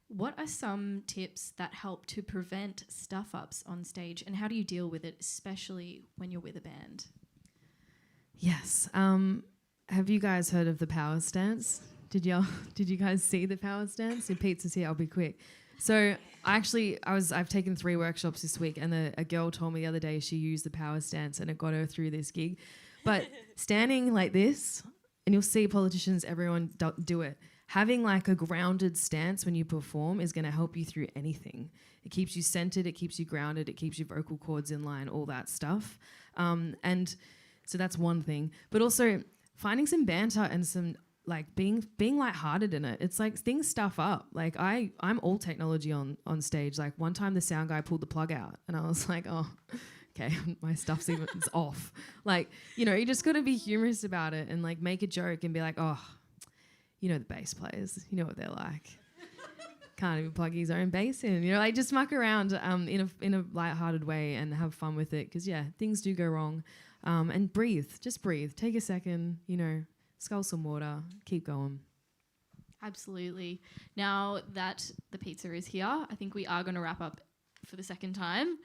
What are some tips that help to prevent stuff-ups on stage, and how do you deal with it, especially when you're with a band?
Yes. Have you guys heard of the power stance? Did you guys see the power stance? If Pizza's here, I'll be quick. So I've taken 3 workshops this week, and a girl told me the other day she used the power stance and it got her through this gig. But standing like this, and you'll see politicians, everyone do it. Having like a grounded stance when you perform is going to help you through anything. It keeps you centered, it keeps you grounded, it keeps your vocal cords in line, all that stuff. And so that's one thing. But also finding some banter and some like being lighthearted in it. It's like things stuff up. Like I'm all technology on stage. Like one time the sound guy pulled the plug out and I was like, oh, okay, my stuff's even it's off. Like, you just got to be humorous about it and like make a joke and be like, oh, the bass players, you know what they're like. Can't even plug his own bass in. Like just muck around in a lighthearted way and have fun with it. Because things do go wrong. And breathe. Just breathe. Take a second. Scull some water. Keep going.
Absolutely. Now that the pizza is here, I think we are going to wrap up for the second time.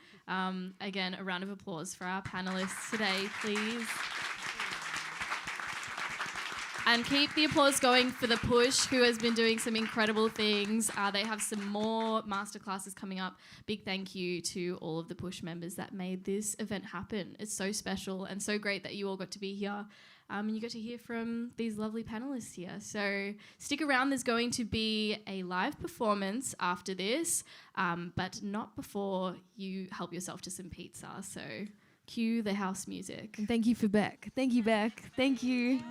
Again, a round of applause for our panelists today, please. And keep the applause going for the Push, who has been doing some incredible things. They have some more masterclasses coming up. Big thank you to all of the Push members that made this event happen. It's so special and so great that you all got to be here. And you got to hear from these lovely panelists here. So stick around. There's going to be a live performance after this, but not before you help yourself to some pizza. So cue the house music.
And thank you for Beck. Thank you, Beck. Thank you.